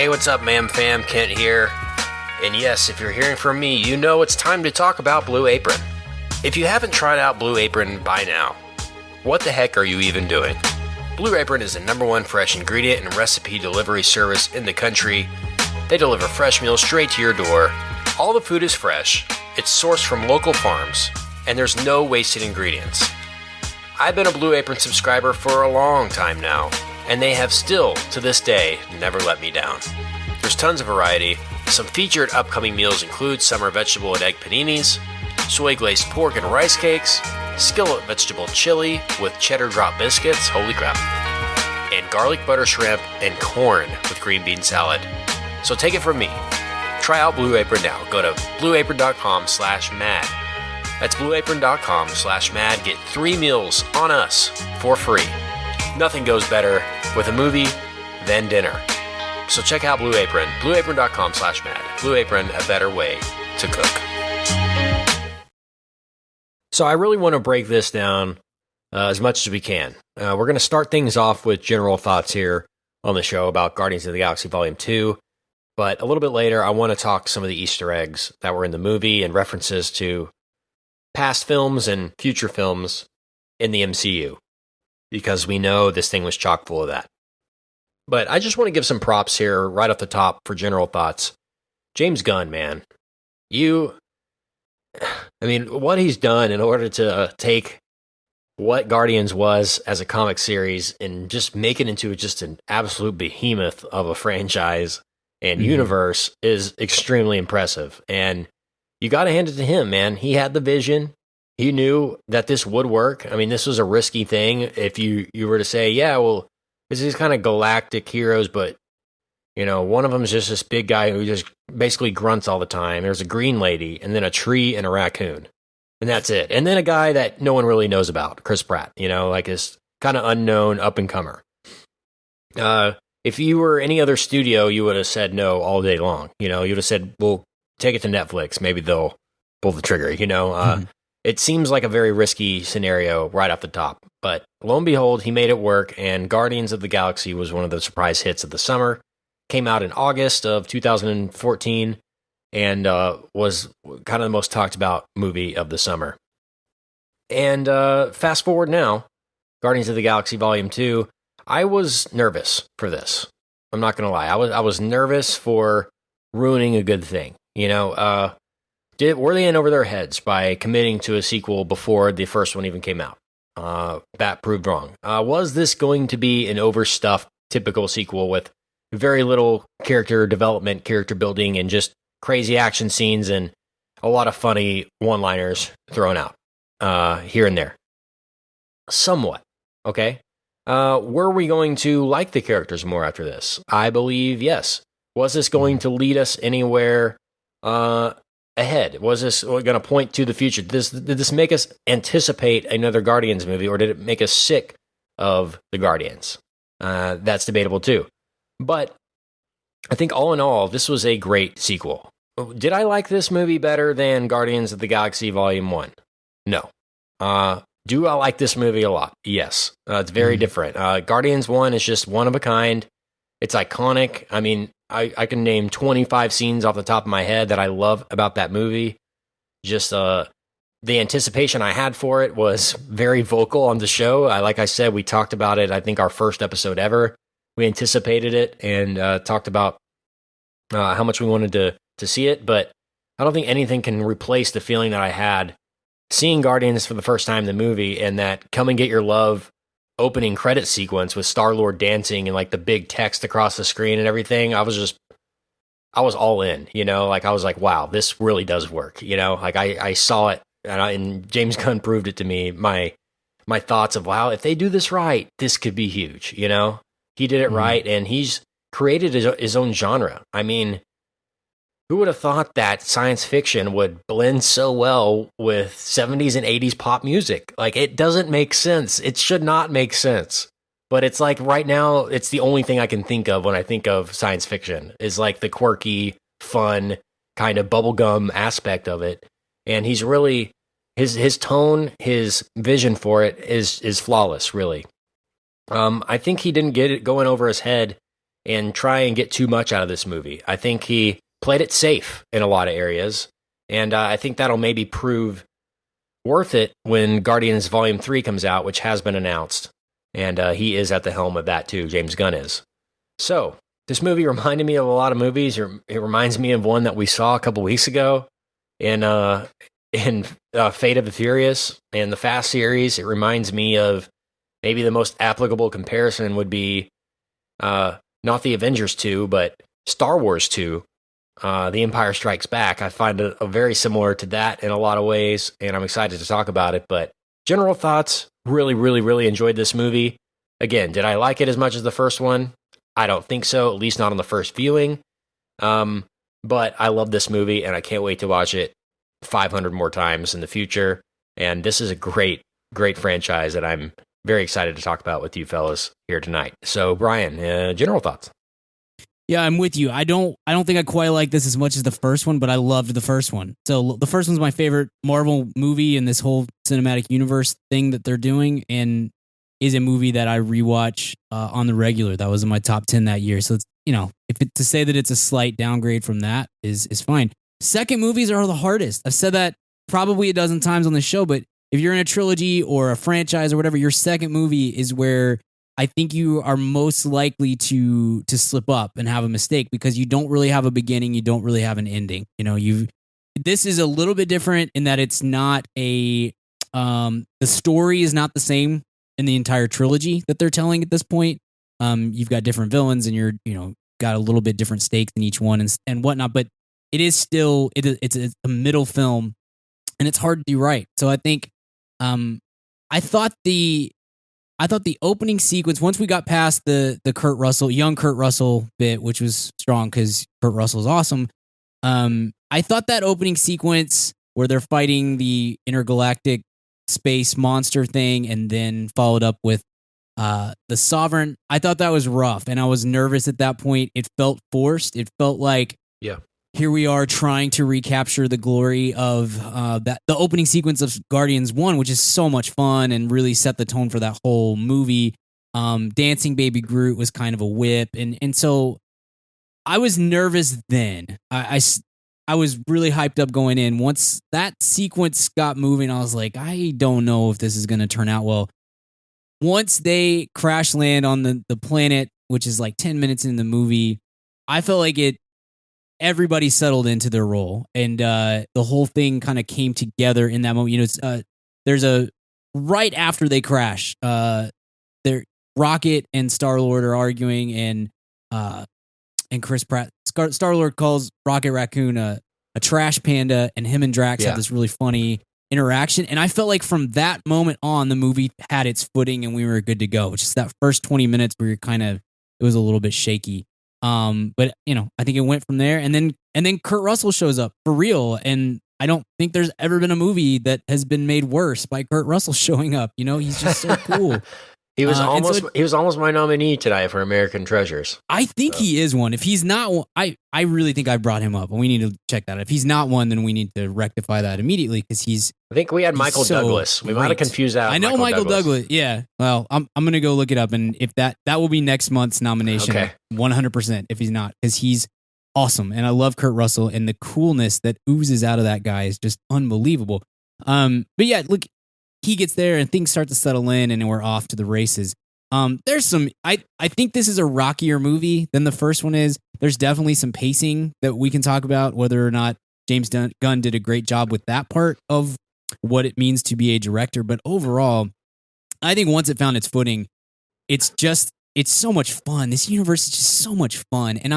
Hey, what's up, ma'am fam? Kent here. And yes, if you're hearing from me, you know it's time to talk about Blue Apron. If you haven't tried out Blue Apron by now, what the heck are you even doing? Blue Apron is the #1 fresh ingredient and recipe delivery service in the country. They deliver fresh meals straight to your door. All the food is fresh, it's sourced from local farms, and there's no wasted ingredients. I've been a Blue Apron subscriber for a long time now, and they have still, to this day, never let me down. There's tons of variety. Some featured upcoming meals include summer vegetable and egg paninis, soy glazed pork and rice cakes, skillet vegetable chili with cheddar drop biscuits, holy crap, and garlic butter shrimp and corn with green bean salad. So take it from me. Try out Blue Apron now. Go to blueapron.com/mad. That's blueapron.com/mad. Get 3 meals on us for free. Nothing goes better with a movie than dinner. So check out Blue Apron, blueapron.com/mad. Blue Apron, a better way to cook. So I really want to break this down as much as we can. We're going to start things off with general thoughts here on the show about Guardians of the Galaxy Volume 2. But a little bit later, I want to talk some of the Easter eggs that were in the movie and references to past films and future films in the MCU, because we know this thing was chock full of that. But I just want to give some props here right off the top for general thoughts. James Gunn, man. What he's done in order to take what Guardians was as a comic series and just make it into just an absolute behemoth of a franchise and universe is extremely impressive. And you got to hand it to him, man. He had the vision. He knew that this would work. I mean, this was a risky thing. If you were to say, yeah, well, this is kind of galactic heroes, but, you know, one of them is just this big guy who just basically grunts all the time. There's a green lady, and then a tree and a raccoon. And that's it. And then a guy that no one really knows about, Chris Pratt, you know, like this kind of unknown up-and-comer. If you were any other studio, you would have said no all day long. You know, you would have said, well, take it to Netflix. Maybe they'll pull the trigger, you know. It seems like a very risky scenario right off the top. But lo and behold, he made it work, and Guardians of the Galaxy was one of the surprise hits of the summer. Came out in August of 2014, and was kind of the most talked about movie of the summer. And fast forward now, Guardians of the Galaxy Volume 2, I was nervous for this. I'm not going to lie. I was nervous for ruining a good thing. You know, were they in over their heads by committing to a sequel before the first one even came out? That proved wrong. Was this going to be an overstuffed, typical sequel with very little character development, character building, and just crazy action scenes and a lot of funny one-liners thrown out here and there? Somewhat. Okay. Were we going to like the characters more after this? I believe yes. Was this going to lead us anywhere ahead? Was this going to point to the future? Did this make us anticipate another Guardians movie, or did it make us sick of the Guardians? That's debatable too. But I think all in all, this was a great sequel. Did I like this movie better than Guardians of the Galaxy Volume 1? No. Do I like this movie a lot? Yes. It's very different. Guardians 1 is just one of a kind. It's iconic. I mean, I can name 25 scenes off the top of my head that I love about that movie. Just the anticipation I had for it was very vocal on the show. Like I said, we talked about it, I think our first episode ever. We anticipated it and talked about how much we wanted to see it. But I don't think anything can replace the feeling that I had seeing Guardians for the first time in the movie, and that Come and Get Your Love opening credit sequence with Star-Lord dancing and like the big text across the screen and everything. I was all in, you know, like I was like, wow, this really does work. You know, like I saw it and James Gunn proved it to me. My thoughts of, wow, if they do this right, this could be huge. You know, he did it right, and he's created his own genre. I mean, who would have thought that science fiction would blend so well with 70s and 80s pop music? Like, it doesn't make sense. It should not make sense. But it's like right now, it's the only thing I can think of when I think of science fiction, is like the quirky, fun, kind of bubblegum aspect of it. And he's really, his tone, his vision for it is flawless, really. I think he didn't get it going over his head and try and get too much out of this movie. I think he played it safe in a lot of areas, and I think that'll maybe prove worth it when Guardians Volume 3 comes out, which has been announced. And he is at the helm of that too, James Gunn is. So, this movie reminded me of a lot of movies. It reminds me of one that we saw a couple weeks ago in Fate of the Furious and the Fast series. It reminds me of maybe the most applicable comparison would be not the Avengers 2, but Star Wars 2, The Empire Strikes Back. I find it very similar to that in a lot of ways, and I'm excited to talk about it. But general thoughts, really, really, really enjoyed this movie. Again, did I like it as much as the first one? I don't think so, at least not on the first viewing. But I love this movie, and I can't wait to watch it 500 more times in the future. And this is a great, great franchise that I'm very excited to talk about with you fellas here tonight. So, Brian, general thoughts? Yeah, I'm with you. I don't think I quite like this as much as the first one, but I loved the first one. So the first one's my favorite Marvel movie in this whole cinematic universe thing that they're doing, and is a movie that I rewatch on the regular. That was in my top 10 that year. So it's, to say that it's a slight downgrade from that is fine. Second movies are the hardest. I've said that probably a dozen times on the show, but if you're in a trilogy or a franchise or whatever, your second movie is where I think you are most likely to slip up and have a mistake, because you don't really have a beginning, you don't really have an ending. This is a little bit different in that it's not the story is not the same in the entire trilogy that they're telling at this point. You've got different villains, and you're got a little bit different stakes in each one and whatnot, but it is still it's a middle film, and it's hard to do right. So I think I thought the opening sequence, once we got past the young Kurt Russell bit, which was strong because Kurt Russell is awesome. I thought that opening sequence where they're fighting the intergalactic space monster thing, and then followed up with the Sovereign, I thought that was rough, and I was nervous at that point. It felt forced. It felt like, here we are trying to recapture the glory of the opening sequence of Guardians 1, which is so much fun and really set the tone for that whole movie. Dancing Baby Groot was kind of a whip, and so I was nervous then. I was really hyped up going in. Once that sequence got moving, I was like, I don't know if this is going to turn out well. Once they crash land on the planet, which is like 10 minutes in the movie, I felt like everybody settled into their role, and the whole thing kind of came together in that moment. There's right after they crash, Rocket and Star-Lord are arguing, and Chris Pratt, Star-Lord calls Rocket Raccoon a trash panda, and him and Drax have this really funny interaction. And I felt like from that moment on, the movie had its footing and we were good to go. It's just that first 20 minutes where it was a little bit shaky. But I think it went from there, and then Kurt Russell shows up for real, and I don't think there's ever been a movie that has been made worse by Kurt Russell showing up. He's just so cool. He was almost my nominee tonight for American Treasures. I think he is one. If he's not one, I really think I brought him up, and we need to check that out. If he's not one, then we need to rectify that immediately, because I think we had Michael Douglas. We might have confused that. I know Michael Douglas. Yeah. Well, I'm gonna go look it up, and if that will be next month's nomination, 100%. If he's not, because he's awesome, and I love Kurt Russell, and the coolness that oozes out of that guy is just unbelievable. But yeah, look. He gets there and things start to settle in, and we're off to the races. There's some, I think this is a rockier movie than the first one is. There's definitely some pacing that we can talk about, whether or not James Gunn did a great job with that part of what it means to be a director. But overall, I think once it found its footing, it's so much fun. This universe is just so much fun. And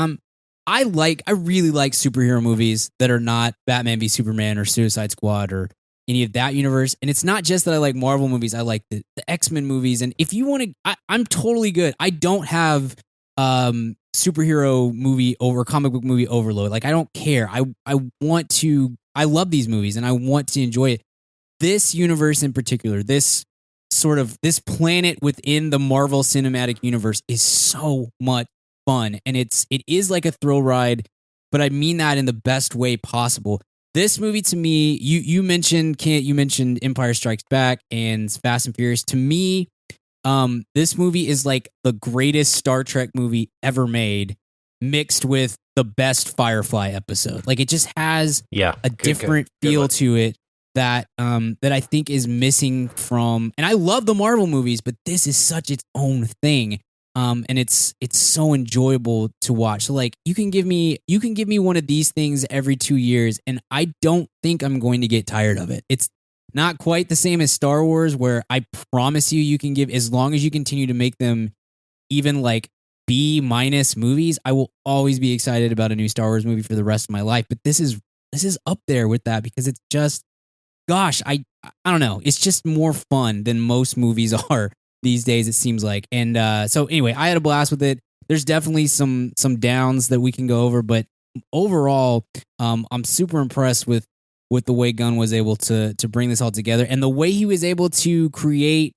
I really like superhero movies that are not Batman v Superman or Suicide Squad or any of that universe. And it's not just that I like Marvel movies. I like the X-Men movies. And if you want to, I'm totally good. I don't have superhero movie over comic book movie overload. Like, I don't care. I love these movies and I want to enjoy it. This universe in particular, this planet within the Marvel Cinematic Universe is so much fun. And it is like a thrill ride, but I mean that in the best way possible. This movie, to me, you mentioned Empire Strikes Back and Fast and Furious. To me, This movie is like the greatest Star Trek movie ever made, mixed with the best Firefly episode. Like it just has a different feel to it that that I think is missing from. And I love the Marvel movies, but this is such its own thing. And it's so enjoyable to watch. So like you can give me one of these things every 2 years, and I don't think I'm going to get tired of it. It's not quite the same as Star Wars, where I promise you can give, as long as you continue to make them even like B- movies, I will always be excited about a new Star Wars movie for the rest of my life. But this is up there with that because it's just, gosh, I don't know. It's just more fun than most movies are these days, it seems like. And so anyway, I had a blast with it. There's definitely some downs that we can go over, but overall, I'm super impressed with the way Gunn was able to bring this all together and the way he was able to create.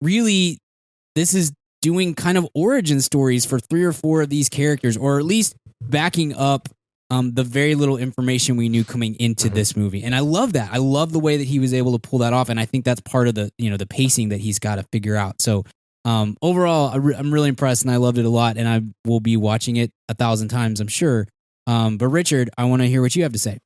Really, this is doing kind of origin stories for 3 or 4 of these characters, or at least backing up the very little information we knew coming into this movie. And I love that. I love the way that he was able to pull that off. And I think that's part of the, the pacing that he's got to figure out. So overall, I'm really impressed and I loved it a lot. And I will be watching it 1,000 times, I'm sure. But Richard, I want to hear what you have to say.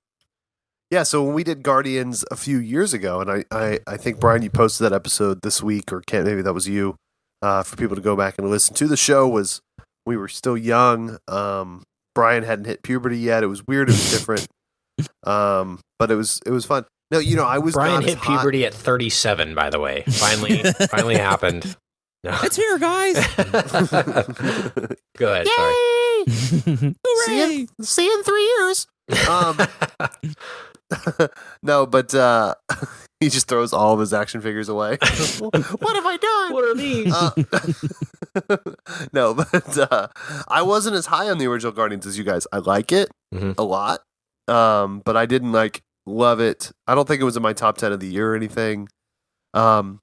Yeah, so when we did Guardians a few years ago, and I think, Brian, you posted that episode this week, or Kent, maybe that was you, for people to go back and listen to. The show was, we were still young. Brian hadn't hit puberty yet. It was weird. It was different. But it was fun. No, I was Brian not hit puberty at 37, by the way. Finally happened. No. It's here, guys. Go ahead. Yay! Sorry. Hooray! See you in 3 years. No, but he just throws all of his action figures away. What have I done? What are these? No, but I wasn't as high on the original Guardians as you guys. I like it a lot, but I didn't love it. I don't think it was in my top 10 of the year or anything. But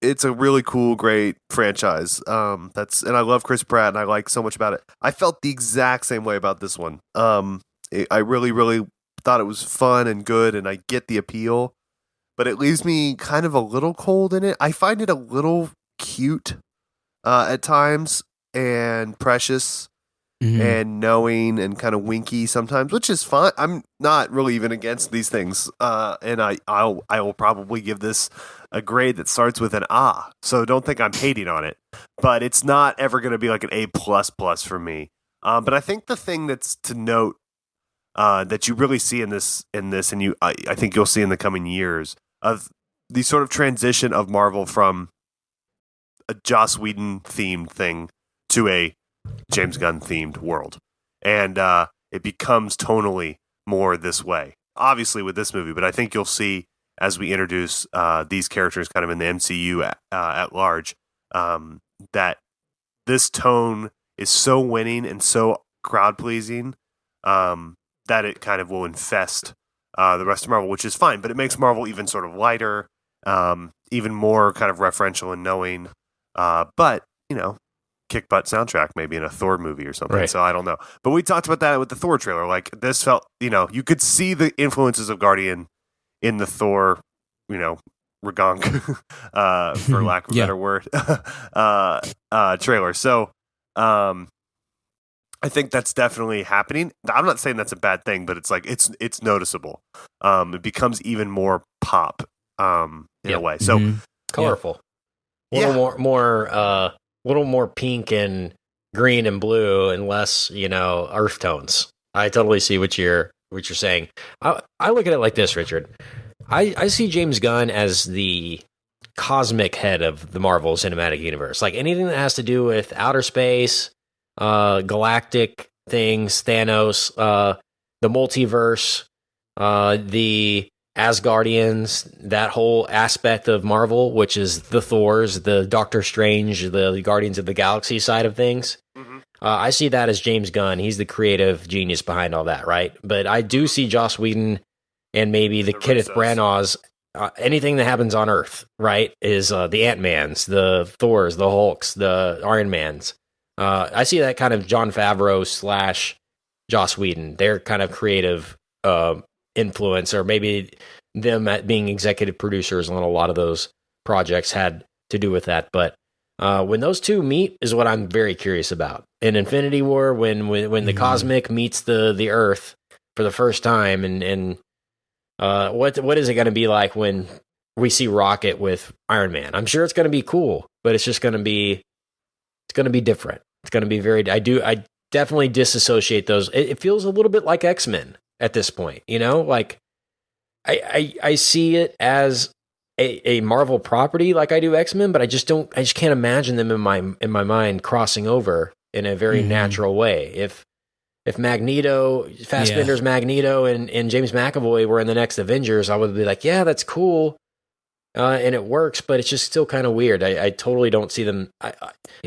it's a really cool, great franchise. And I love Chris Pratt, and I like so much about it. I felt the exact same way about this one. I really, really thought it was fun and good, and I get the appeal, but it leaves me kind of a little cold in it. I find it a little cute at times, and precious, and knowing, and kind of winky sometimes, which is fine. I'm not really even against these things, and I will probably give this a grade that starts with an A. So don't think I'm hating on it, but it's not ever going to be like an A++ for me. But I think the thing that's to note that you really see in this, and I think you'll see in the coming years, of the sort of transition of Marvel from a Joss Whedon themed thing to a James Gunn themed world, and it becomes tonally more this way. Obviously with this movie, but I think you'll see as we introduce these characters kind of in the MCU at large, that this tone is so winning and so crowd pleasing that it kind of will infest the rest of Marvel, which is fine, but it makes Marvel even sort of lighter, even more kind of referential and knowing. But, kick butt soundtrack maybe in a Thor movie or something. Right. So I don't know. But we talked about that with the Thor trailer. Like, this felt, you could see the influences of Guardian in the Thor, Ragonk, for lack of a better word, trailer. So I think that's definitely happening. I'm not saying that's a bad thing, but it's like it's noticeable. It becomes even more pop in a way. So colorful, a little more pink and green and blue, and less earth tones. I totally see what you're saying. I look at it like this, Richard. I see James Gunn as the cosmic head of the Marvel Cinematic Universe. Like anything that has to do with outer space, galactic things, Thanos, the multiverse, the Asgardians, that whole aspect of Marvel, which is the Thors, the Doctor Strange, the Guardians of the Galaxy side of things. I see that as James Gunn. He's the creative genius behind all that, right? But I do see Joss Whedon and maybe the Kenneth Branaghs, anything that happens on Earth, right, is the Ant-Mans, the Thors, the Hulks, the Iron Mans. I see that kind of Jon Favreau / Joss Whedon, their kind of creative influence, or maybe them at being executive producers on a lot of those projects had to do with that. But when those two meet is what I'm very curious about. In Infinity War, when the cosmic meets the Earth for the first time, and what is it going to be like when we see Rocket with Iron Man? I'm sure it's going to be cool, but it's just going to be different. It's going to be I definitely disassociate those. It feels a little bit like X-Men at this point, like I see it as a Marvel property like I do X-Men, but I just can't imagine them in my mind crossing over in a very natural way. If Magneto, Fassbender's Magneto and James McAvoy were in the next Avengers, I would be like, yeah, that's cool. And it works, but it's just still kind of weird. I totally don't see them.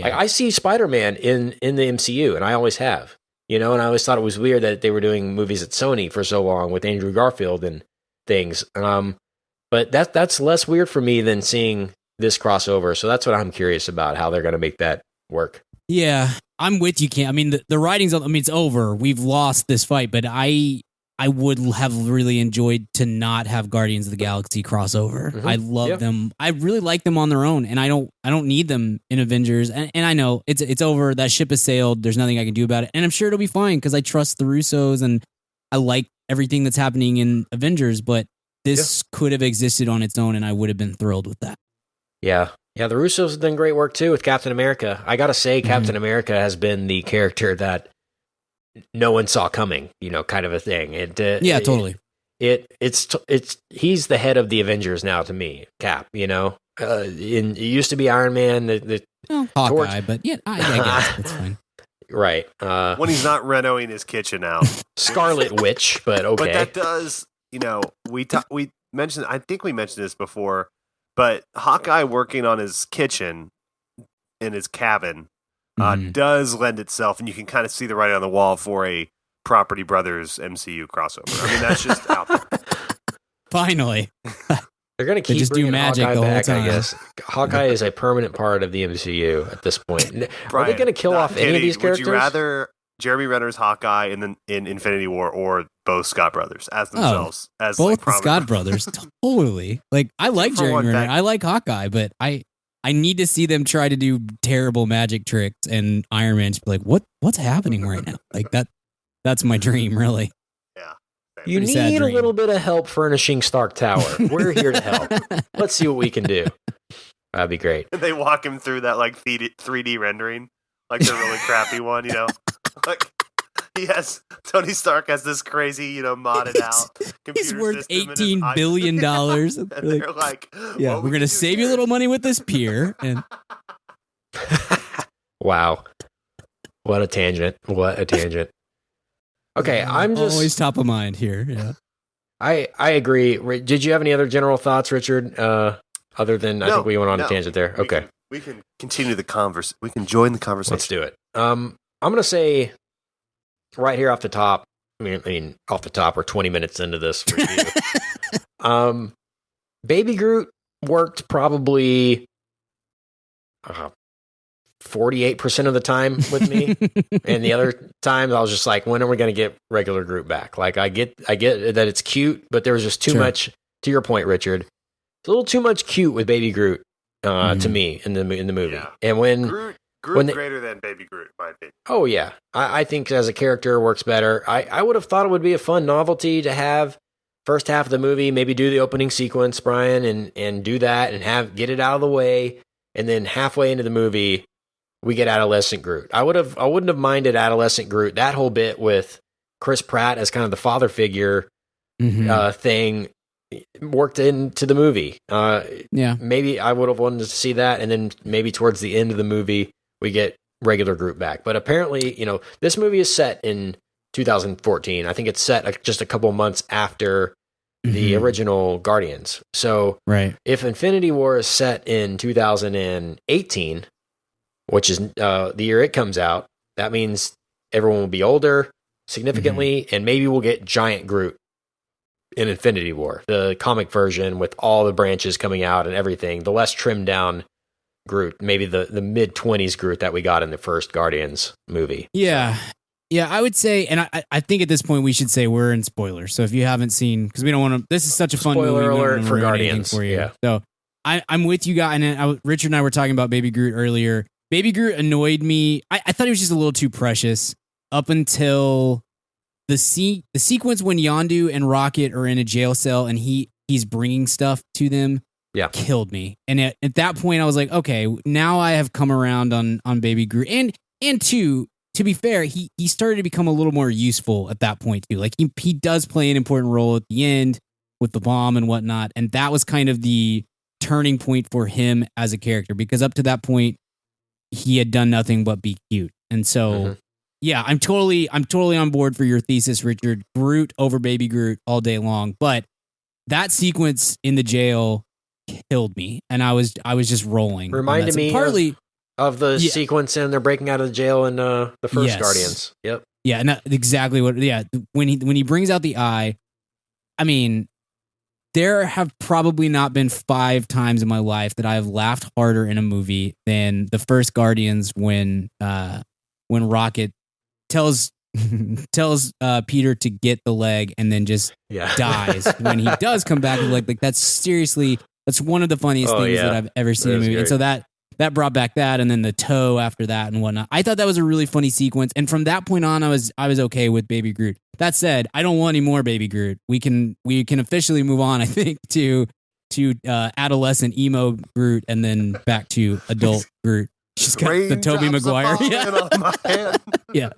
I see Spider-Man in the MCU, and I always have, and I always thought it was weird that they were doing movies at Sony for so long with Andrew Garfield and things. But that's less weird for me than seeing this crossover. So that's what I'm curious about, how they're going to make that work. Yeah, I'm with you, Cam. I mean, the writing's, it's over. We've lost this fight, but I would have really enjoyed to not have Guardians of the Galaxy crossover. I love them. I really like them on their own, and I don't need them in Avengers. And I know it's over. That ship has sailed. There's nothing I can do about it. And I'm sure it'll be fine because I trust the Russos and I like everything that's happening in Avengers, but this could have existed on its own, and I would have been thrilled with that. Yeah. Yeah, the Russos have done great work, too, with Captain America. I got to say, Captain America has been the character that no one saw coming, kind of a thing. Totally. It's he's the head of the Avengers now to me, Cap, it used to be Iron Man, Hawkeye, but yeah, I guess that's fine. Right. When he's not renoing his kitchen out. Scarlet Witch, but okay. But that does, we mentioned, I think we mentioned this before, but Hawkeye working on his kitchen in his cabin does lend itself, and you can kind of see the writing on the wall for a Property Brothers MCU crossover. I mean, that's just out there. Finally. They're going to keep just do magic Hawkeye the whole back, time. I guess. Hawkeye is a permanent part of the MCU at this point. Brian, are they going to kill off any of these characters? Would you rather Jeremy Renner's Hawkeye in Infinity War or both Scott brothers as themselves? As both the Scott brothers, totally. Like, I like Jeremy Renner. I like Hawkeye, but I need to see them try to do terrible magic tricks, and Iron Man's be like, what's happening right now? Like that's my dream, really. Yeah. You need a little bit of help furnishing Stark Tower. We're here to help. Let's see what we can do. That'd be great. They walk him through that like 3D rendering, like the really crappy one, Like Tony Stark has this crazy, modded out computer He's worth system $18 billion. And they're like, yeah, we're gonna save you a little money with this pier. And wow, what a tangent! Okay, I'm just always top of mind here. Yeah, I agree. Did you have any other general thoughts, Richard? Other than I think we went on a tangent there. Okay, we can continue the converse. We can join the conversation. Let's do it. I'm gonna say right here off the top. I mean, off the top, we're 20 minutes into this review. Baby Groot worked probably 48% of the time with me, and the other times I was just like, when are we going to get regular Groot back? Like, I get that it's cute, but there was just too much. To your point, Richard, it's a little too much cute with Baby Groot to me in the movie. Yeah. And when Groot greater than Baby Groot, in my opinion. Oh yeah, I think as a character works better. I would have thought it would be a fun novelty to have first half of the movie, maybe do the opening sequence, Brian, and do that and get it out of the way, and then halfway into the movie we get adolescent Groot. I wouldn't have minded adolescent Groot. That whole bit with Chris Pratt as kind of the father figure thing worked into the movie. Maybe I would have wanted to see that, and then maybe towards the end of the movie we get regular Groot back. But apparently, this movie is set in 2014. I think it's set just a couple months after the original Guardians. So if Infinity War is set in 2018, which is the year it comes out, that means everyone will be older significantly, and maybe we'll get giant Groot in Infinity War, the comic version with all the branches coming out and everything, the less trimmed down Groot, maybe the mid-20s Groot that we got in the first Guardians movie. Yeah. Yeah, I would say, and I think at this point we should say we're in spoilers. So if you haven't seen, because we don't want to, this is such a fun movie. Spoiler alert for Guardians. For you. Yeah. So I'm with you guys. And Richard and I were talking about Baby Groot earlier. Baby Groot annoyed me. I thought he was just a little too precious up until the sequence when Yondu and Rocket are in a jail cell and he's bringing stuff to them. Yeah, killed me. And at that point, I was like, okay, now I have come around on Baby Groot. And two, to be fair, he started to become a little more useful at that point too. Like he does play an important role at the end with the bomb and whatnot. And that was kind of the turning point for him as a character, because up to that point, he had done nothing but be cute. And so, yeah, I'm totally on board for your thesis, Richard. Groot over Baby Groot all day long. But that sequence in the jail killed me, and I was just rolling. Reminded me partly of the sequence and they're breaking out of the jail in the first Guardians. Yep. Yeah, and exactly what. Yeah, when he brings out the eye, I mean, there have probably not been 5 times in my life that I have laughed harder in a movie than the first Guardians when Rocket tells Peter to get the leg and then just dies when he does come back with the leg. Like that's one of the funniest things that I've ever seen in a movie. Great. And so that brought back that, and then the toe after that and whatnot. I thought that was a really funny sequence. And from that point on, I was okay with Baby Groot. That said, I don't want any more Baby Groot. We can officially move on, I think, to adolescent emo Groot and then back to adult Groot. She's got the Tobey Maguire. Yeah.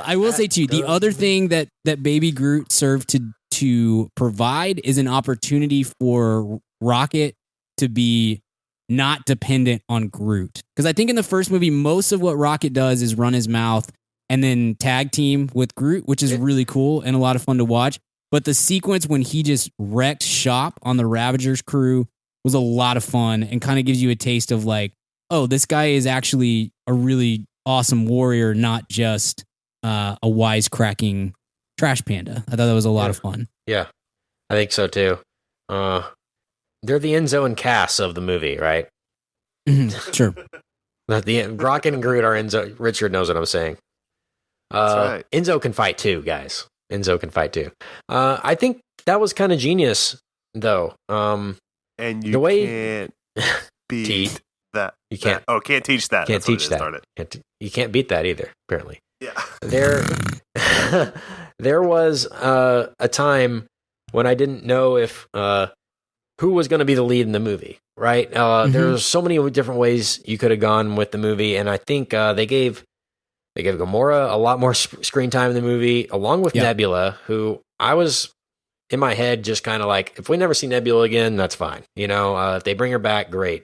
I will say too, the other thing that Baby Groot served to provide is an opportunity for Rocket to be not dependent on Groot. Because I think in the first movie, most of what Rocket does is run his mouth and then tag team with Groot, which is really cool and a lot of fun to watch. But the sequence when he just wrecked shop on the Ravagers crew was a lot of fun and kind of gives you a taste of like, oh, this guy is actually a really awesome warrior, not just a wisecracking trash panda. I thought that was a lot of fun. Yeah, I think so too. They're the Enzo and Cass of the movie, right? Sure. Rocket and Groot are Enzo. Richard knows what I'm saying. That's right. Enzo can fight too, guys. Enzo can fight too. I think that was kind of genius, though. And you can't beat that. You can't. Can't teach that. Can't teach that. You can't beat that either. Apparently. Yeah. There was a time when I didn't know if who was going to be the lead in the movie. Right. There's so many different ways you could have gone with the movie, and I think they gave Gamora a lot more screen time in the movie, along with Nebula, who I was in my head just kind of like, if we never see Nebula again, that's fine. If they bring her back, great.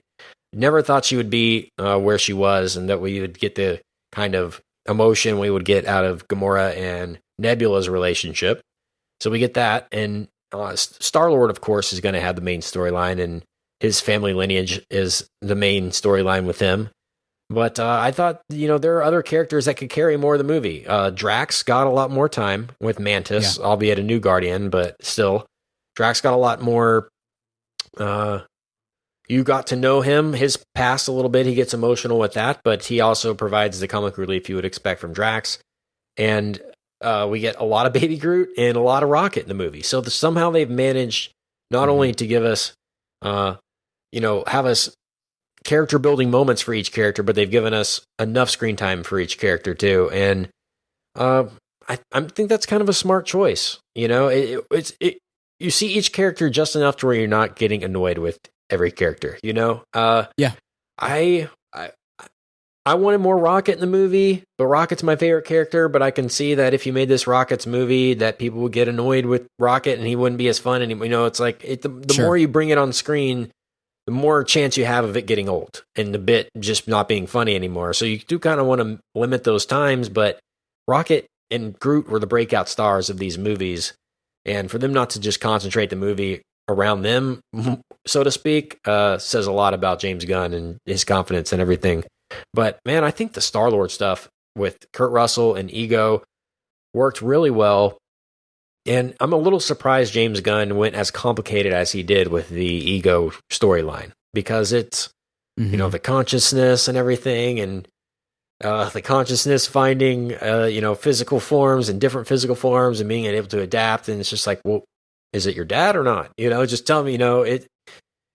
Never thought she would be where she was, and that we would get the kind of emotion we would get out of Gamora and Nebula's relationship. So we get that, and Star-Lord, of course, is going to have the main storyline, and his family lineage is the main storyline with him. But I thought, there are other characters that could carry more of the movie. Drax got a lot more time with Mantis, albeit a new Guardian, but still, Drax got a lot more. You got to know him, his past a little bit. He gets emotional with that, but he also provides the comic relief you would expect from Drax. And we get a lot of Baby Groot and a lot of Rocket in the movie. So somehow they've managed not only to give us, have us character building moments for each character, but they've given us enough screen time for each character too. And I think that's kind of a smart choice. You see each character just enough to where you're not getting annoyed with every character. I wanted more Rocket in the movie, but Rocket's my favorite character. But I can see that if you made this Rocket's movie, that people would get annoyed with Rocket and he wouldn't be as fun anymore. It's like the more you bring it on screen, the more chance you have of it getting old and the bit just not being funny anymore. So you do kind of want to limit those times, but Rocket and Groot were the breakout stars of these movies. And for them not to just concentrate the movie around them, so to speak, says a lot about James Gunn and his confidence and everything. But man, I think the Star-Lord stuff with Kurt Russell and Ego worked really well. And I'm a little surprised James Gunn went as complicated as he did with the Ego storyline, because it's, the consciousness and everything. And the consciousness finding, physical forms and different physical forms and being able to adapt. And it's just like, well, is it your dad or not? Just tell me,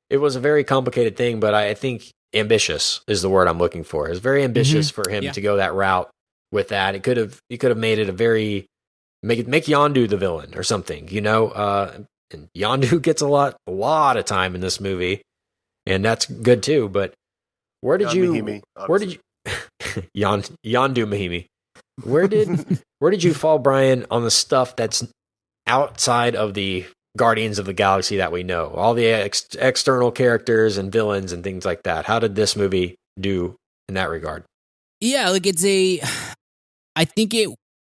it was a very complicated thing, but I think ambitious is the word I'm looking for. It was very ambitious for him to go that route with that. He could have made it make Yondu the villain or something, and Yondu gets a lot of time in this movie, and that's good too. But where did Mahimi, Yondu Mahimi, where did you fall, Brian, on the stuff that's outside of the Guardians of the Galaxy that we know, all the external characters and villains and things like that? How did this movie do in that regard? Yeah, like I think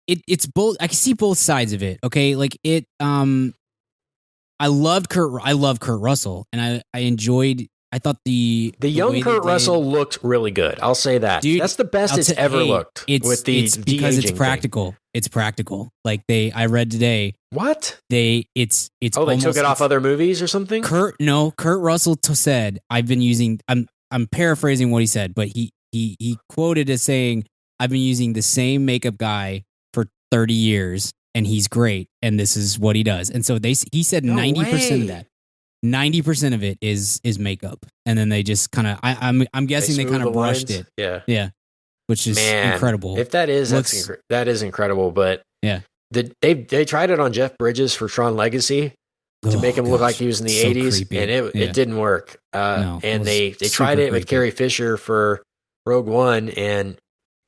it's both. I can see both sides of it. Okay, like it. I love Kurt Russell, and I enjoyed. I thought the young Kurt Russell looked really good. I'll say that. Dude, that's the best it's ever looked. It's because it's practical. Thing. It's practical. Like I read today. What? It's oh, they took it off other movies or something? Kurt Russell said, I've been using, I'm paraphrasing what he said, but he quoted as saying, I've been using the same makeup guy for 30 years and he's great and this is what he does. And so he said 90% of that. 90% of it is makeup. And then they just kind of, I'm guessing they kind of brushed it. Yeah. Yeah. Which is incredible. If that is, that is incredible. But yeah. They tried it on Jeff Bridges for Tron Legacy to make him look like he was in the 80s, creepy. And it didn't work. And they tried it with Carrie Fisher for Rogue One, and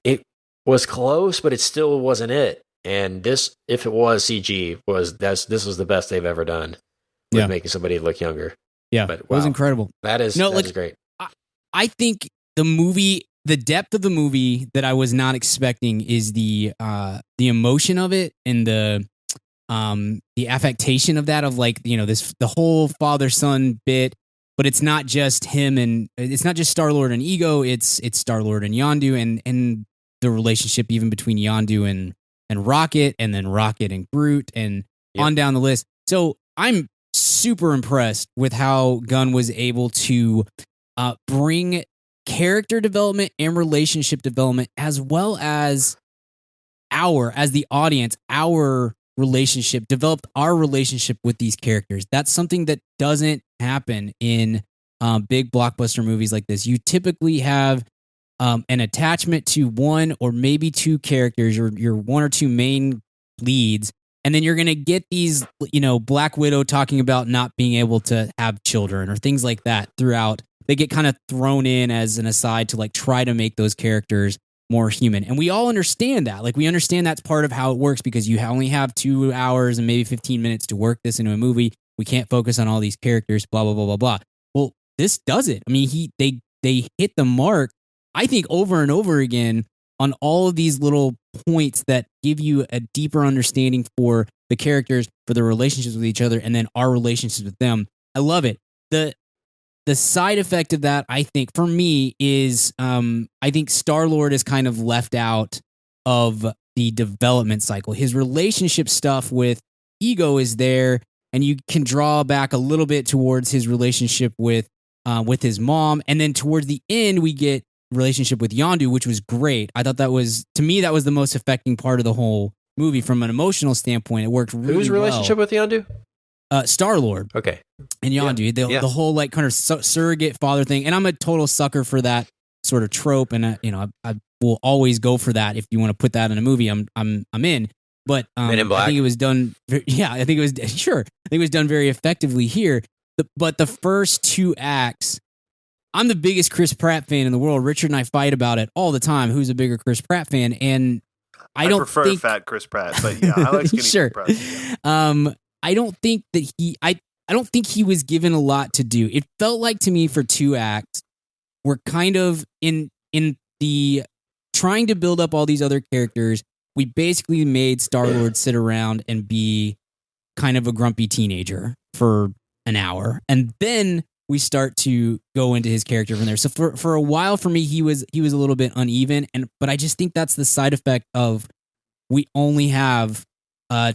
it was close, but it still wasn't it. And this, if it was CG, this was the best they've ever done with making somebody look younger. Yeah, but it was incredible. That is great. I think the movie. The depth of the movie that I was not expecting is the emotion of it and the affectation of that, of like, the whole father-son bit, but it's not just him and it's not just Star-Lord and Ego, it's Star-Lord and Yondu and the relationship even between Yondu and Rocket, and then Rocket and Groot, and on down the list. So I'm super impressed with how Gunn was able to bring character development and relationship development, as well as as the audience, our relationship, developed our relationship with these characters. That's something that doesn't happen in big blockbuster movies like this. You typically have an attachment to one or maybe two characters, your one or two main leads, and then you're going to get these, Black Widow talking about not being able to have children or things like that throughout. They get kind of thrown in as an aside to like try to make those characters more human. And we all understand that. Like, we understand that's part of how it works, because you only have 2 hours and maybe 15 minutes to work this into a movie. We can't focus on all these characters, blah, blah, blah, blah, blah. Well, this does it. I mean, they hit the mark, I think, over and over again on all of these little points that give you a deeper understanding for the characters, for their relationships with each other, and then our relationships with them. I love it. The side effect of that, I think, for me, is I think Star-Lord is kind of left out of the development cycle. His relationship stuff with Ego is there, and you can draw back a little bit towards his relationship with his mom. And then towards the end, we get relationship with Yondu, which was great. I thought that was the most affecting part of the whole movie from an emotional standpoint. It worked really well. Whose relationship with Yondu? Star-Lord. Okay. And Yondu, the whole like kind of surrogate father thing. And I'm a total sucker for that sort of trope. And I will always go for that. If you want to put that in a movie, I'm in. But Men in Black. I think it was done. I think it was done very effectively here. But the first 2 acts, I'm the biggest Chris Pratt fan in the world. Richard and I fight about it all the time. Who's a bigger Chris Pratt fan? And I don't prefer fat Chris Pratt, but yeah, I like skinny Chris Pratt. I don't think that I don't think he was given a lot to do. It felt like to me for 2 acts, we're kind of in the trying to build up all these other characters. We basically made Star-Lord sit around and be kind of a grumpy teenager for an hour. And then we start to go into his character from there. So for a while for me, he was a little bit uneven. But I just think that's the side effect of we only have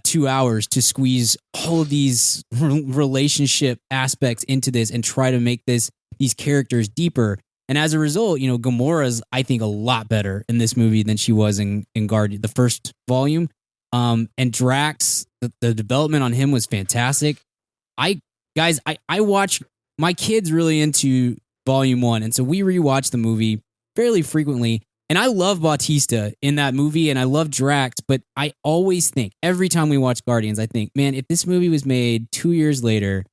2 hours to squeeze all of these relationship aspects into this and try to make these characters deeper. And as a result, Gamora's, I think, a lot better in this movie than she was in Guardian, the first volume. And Drax, the development on him was fantastic. I watch, my kid's really into volume 1. And so we rewatch the movie fairly frequently. And I love Bautista in that movie and I love Drax, but I always think, every time we watch Guardians, I think, man, if this movie was made 2 years later,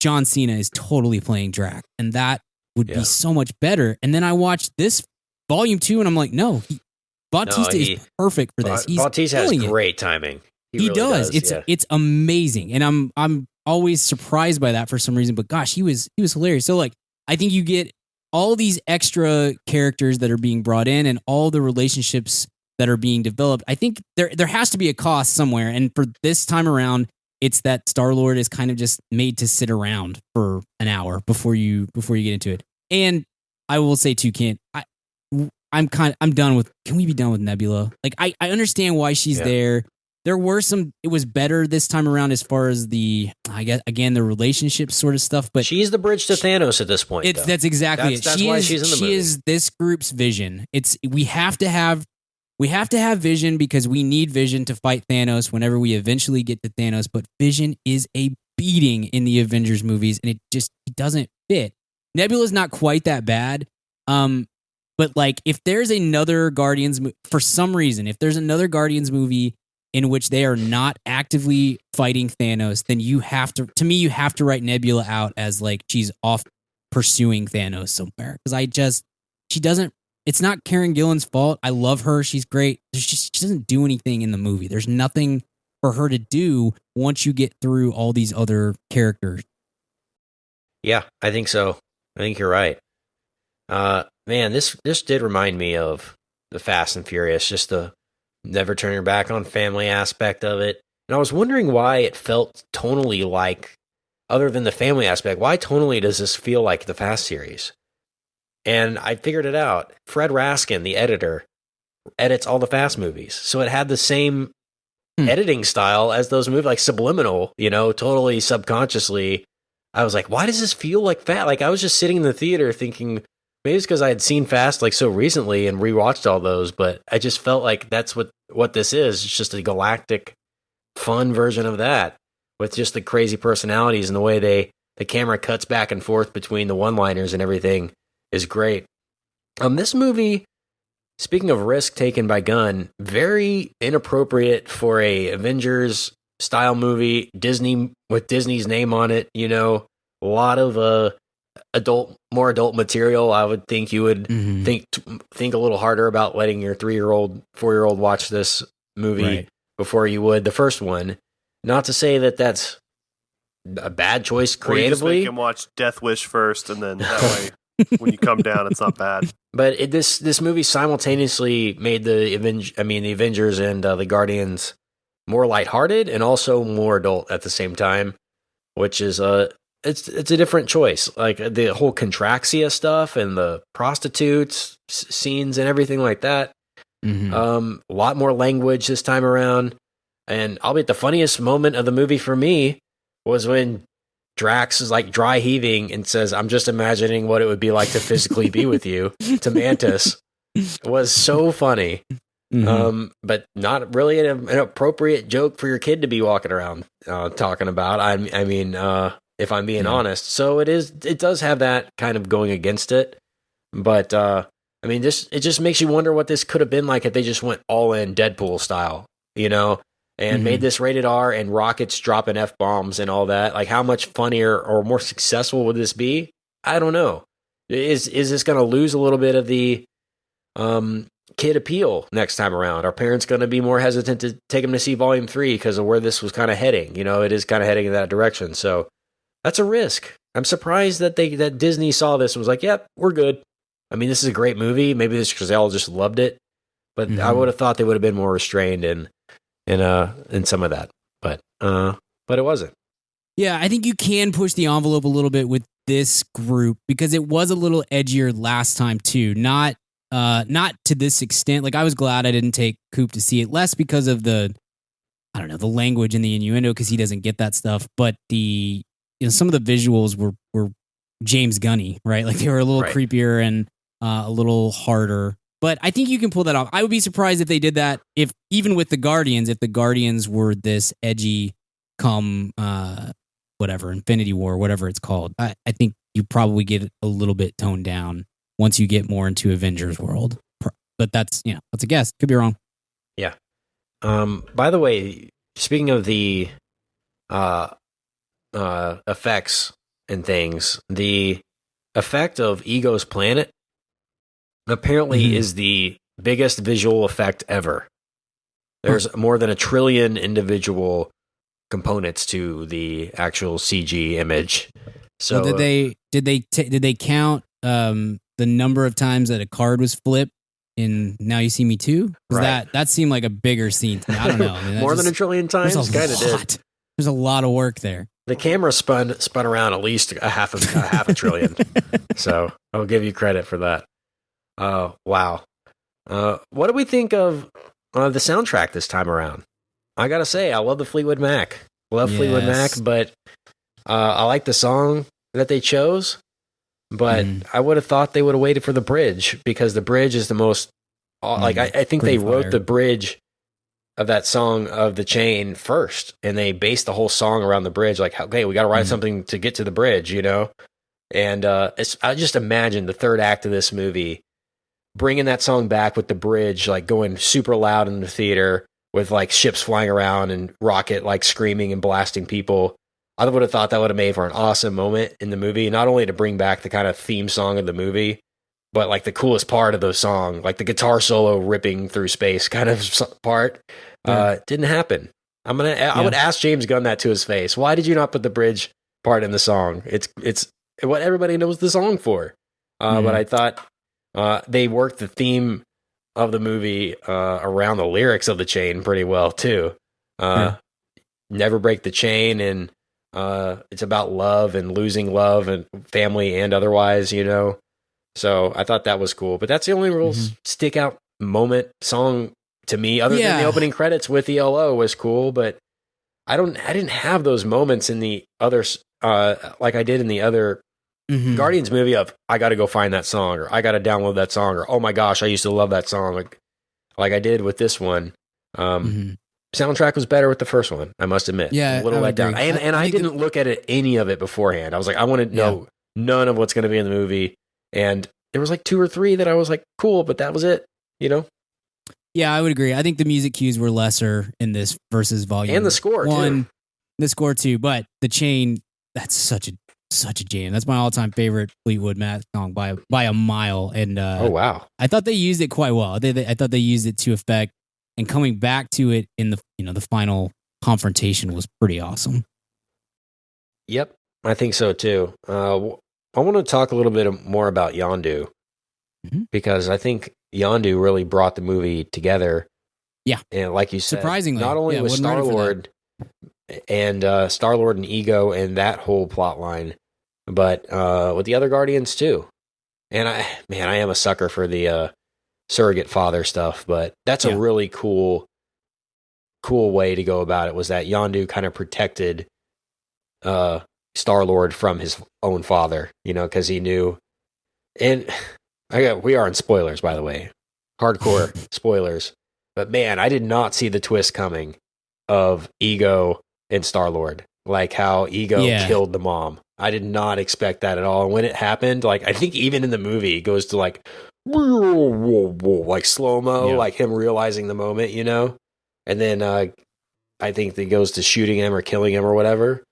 John Cena is totally playing Drax. And that would be so much better. And then I watched this volume 2 and I'm like, no, Bautista is perfect for this. Bautista has great timing. He really does. It's amazing. And I'm always surprised by that for some reason, but gosh, he was hilarious. So like, I think you get all these extra characters that are being brought in and all the relationships that are being developed. I think there has to be a cost somewhere. And for this time around, it's that Star-Lord is kind of just made to sit around for an hour before you get into it. And I will say too, I'm done with, can we be done with Nebula? Like I understand why she's there. There were it was better this time around as far as the relationship sort of stuff, but she's the bridge to Thanos at this point. That's exactly it. That's why she's in the movie. She is this group's vision. We have to have Vision because we need Vision to fight Thanos whenever we eventually get to Thanos, but Vision is a beating in the Avengers movies and it doesn't fit. Nebula's not quite that bad. But like if there's another Guardians for some reason, if there's another Guardians movie in which they are not actively fighting Thanos, then you have to write Nebula out as like she's off pursuing Thanos somewhere. Because she doesn't, it's not Karen Gillan's fault. I love her. She's great. She doesn't do anything in the movie. There's nothing for her to do once you get through all these other characters. Yeah, I think so. I think you're right. Man, this did remind me of the Fast and Furious, just the never turning back on family aspect of it. And I was wondering why it felt tonally like, other than the family aspect, why tonally does this feel like the Fast series? And I figured it out. Fred Raskin, the editor, edits all the Fast movies. So it had the same editing style as those movies, like subliminal, totally subconsciously. I was like, why does this feel like Fast? Like I was just sitting in the theater thinking, maybe it's because I had seen Fast like so recently and rewatched all those, but I just felt like that's what this is. It's just a galactic, fun version of that with just the crazy personalities and the way the camera cuts back and forth between the one-liners and everything is great. This movie, speaking of risk taken by Gunn, very inappropriate for a Avengers style movie, Disney with Disney's name on it. A lot of more adult material. I would think you would think a little harder about letting your 3-year-old, 4-year-old watch this movie before you would the first one. Not to say that that's a bad choice creatively. Or you just make him watch Death Wish first, and then that way, when you come down, it's not bad. But this movie simultaneously made the Avengers and the Guardians more lighthearted and also more adult at the same time, which is it's a different choice. Like the whole Contraxia stuff and the prostitutes scenes and everything like that. A lot more language this time around. And I'll bet the funniest moment of the movie for me was when Drax is like dry heaving and says, "I'm just imagining what it would be like to physically be with you," to Mantis. It was so funny. But not really an appropriate joke for your kid to be walking around talking about. I mean, if I'm being honest. So it does have that kind of going against it. But it just makes you wonder what this could have been like if they just went all in Deadpool style, and made this rated R and rockets dropping F-bombs and all that. Like how much funnier or more successful would this be? I don't know. Is this going to lose a little bit of the kid appeal next time around? Are parents going to be more hesitant to take them to see Volume 3 because of where this was kind of heading? It is kind of heading in that direction. So that's a risk. I'm surprised that Disney saw this and was like, "Yep, we're good." I mean, this is a great movie. Maybe this because they all just loved it, but I would have thought they would have been more restrained in some of that. But it wasn't. Yeah, I think you can push the envelope a little bit with this group because it was a little edgier last time too. Not to this extent. Like I was glad I didn't take Coop to see it, less because of the language and the innuendo because he doesn't get that stuff. But some of the visuals were James Gunny, right? Like they were a little creepier and a little harder. But I think you can pull that off. I would be surprised if they did that. If even with the Guardians, if the Guardians were this edgy, whatever Infinity War, whatever it's called. I think you probably get a little bit toned down once you get more into Avengers world. But that's that's a guess. Could be wrong. Yeah. By the way, speaking of the effects and things, the effect of Ego's planet apparently is the biggest visual effect ever. There's more than 1 trillion individual components to the actual CG image. So well, did they count the number of times that a card was flipped in Now You See Me Too? That seemed like a bigger scene to me. I don't know. I mean, more than 1 trillion times? Kind of did. There's a lot of work there. The camera spun around at least a half a trillion. So I'll give you credit for that. Wow. What do we think of the soundtrack this time around? I gotta say, I love the Fleetwood Mac. Fleetwood Mac, but I like the song that they chose. But I would have thought they would have waited for the bridge, because the bridge is the most I think they wrote the bridge of that song of The Chain first, and they based the whole song around the bridge. Like, okay, we got to write something to get to the bridge, And I just imagine the third act of this movie bringing that song back with the bridge, like going super loud in the theater with like ships flying around and Rocket like screaming and blasting people. I would have thought that would have made for an awesome moment in the movie, not only to bring back the kind of theme song of the movie, but like the coolest part of the song, like the guitar solo ripping through space kind of part. Didn't happen. I would ask James Gunn that to his face. Why did you not put the bridge part in the song? It's what everybody knows the song for. But I thought they worked the theme of the movie around the lyrics of The Chain pretty well too. Never break the chain, and it's about love and losing love and family and otherwise, So I thought that was cool. But that's the only real stick out moment song to me, other than the opening credits with ELO was cool. But I didn't have those moments in the others like I did in the other Guardians movie of I got to go find that song, or I got to download that song, or oh my gosh, I used to love that song, like I did with this one. Soundtrack was better with the first one, I must admit. Yeah, a little let down. And I didn't look at any of it beforehand. I was like, I want to know none of what's going to be in the movie. And there was like 2 or 3 that I was like, cool, but that was it, Yeah, I would agree. I think the music cues were lesser in this versus Volume and the score 1. Too. The score too, but The Chain, that's such a jam. That's my all-time favorite Fleetwood Mac song by a mile. And oh wow, I thought they used it quite well. I thought they used it to effect, and coming back to it in the the final confrontation was pretty awesome. Yep, I think so too. I want to talk a little bit more about Yondu, because I think Yondu really brought the movie together. Yeah, and like you said, surprisingly, not only with Star-Lord and Star-Lord and Ego and that whole plot line, but with the other Guardians too. And I am a sucker for the surrogate father stuff, but that's a really cool way to go about it. Was that Yondu kind of protected Star-Lord from his own father, because he knew. And we are in spoilers, by the way, hardcore spoilers. But man, I did not see the twist coming of Ego and Star-Lord, like how Ego killed the mom. I did not expect that at all. And when it happened, like I think even in the movie, it goes to like slow-mo, like him realizing the moment, and then I think that goes to shooting him or killing him or whatever.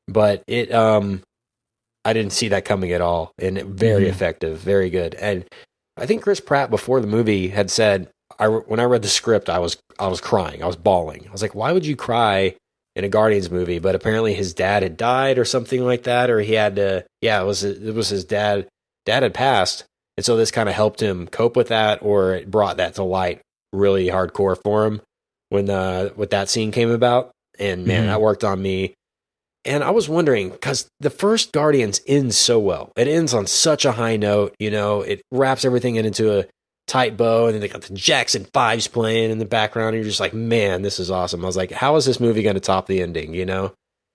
But it, I didn't see that coming at all, and very effective, very good. And I think Chris Pratt before the movie had said, when I read the script, I was crying, I was bawling. I was like, why would you cry in a Guardians movie? But apparently his dad had died or something like that, or he had to. Yeah, it was his dad. Dad had passed, and so this kind of helped him cope with that, or it brought that to light really hardcore for him when that scene came about. And man, that worked on me. And I was wondering, because the first Guardians ends so well. It ends on such a high note, it wraps everything into a tight bow, and then they got the Jackson 5s playing in the background, and you're just like, man, this is awesome. I was like, how is this movie going to top the ending,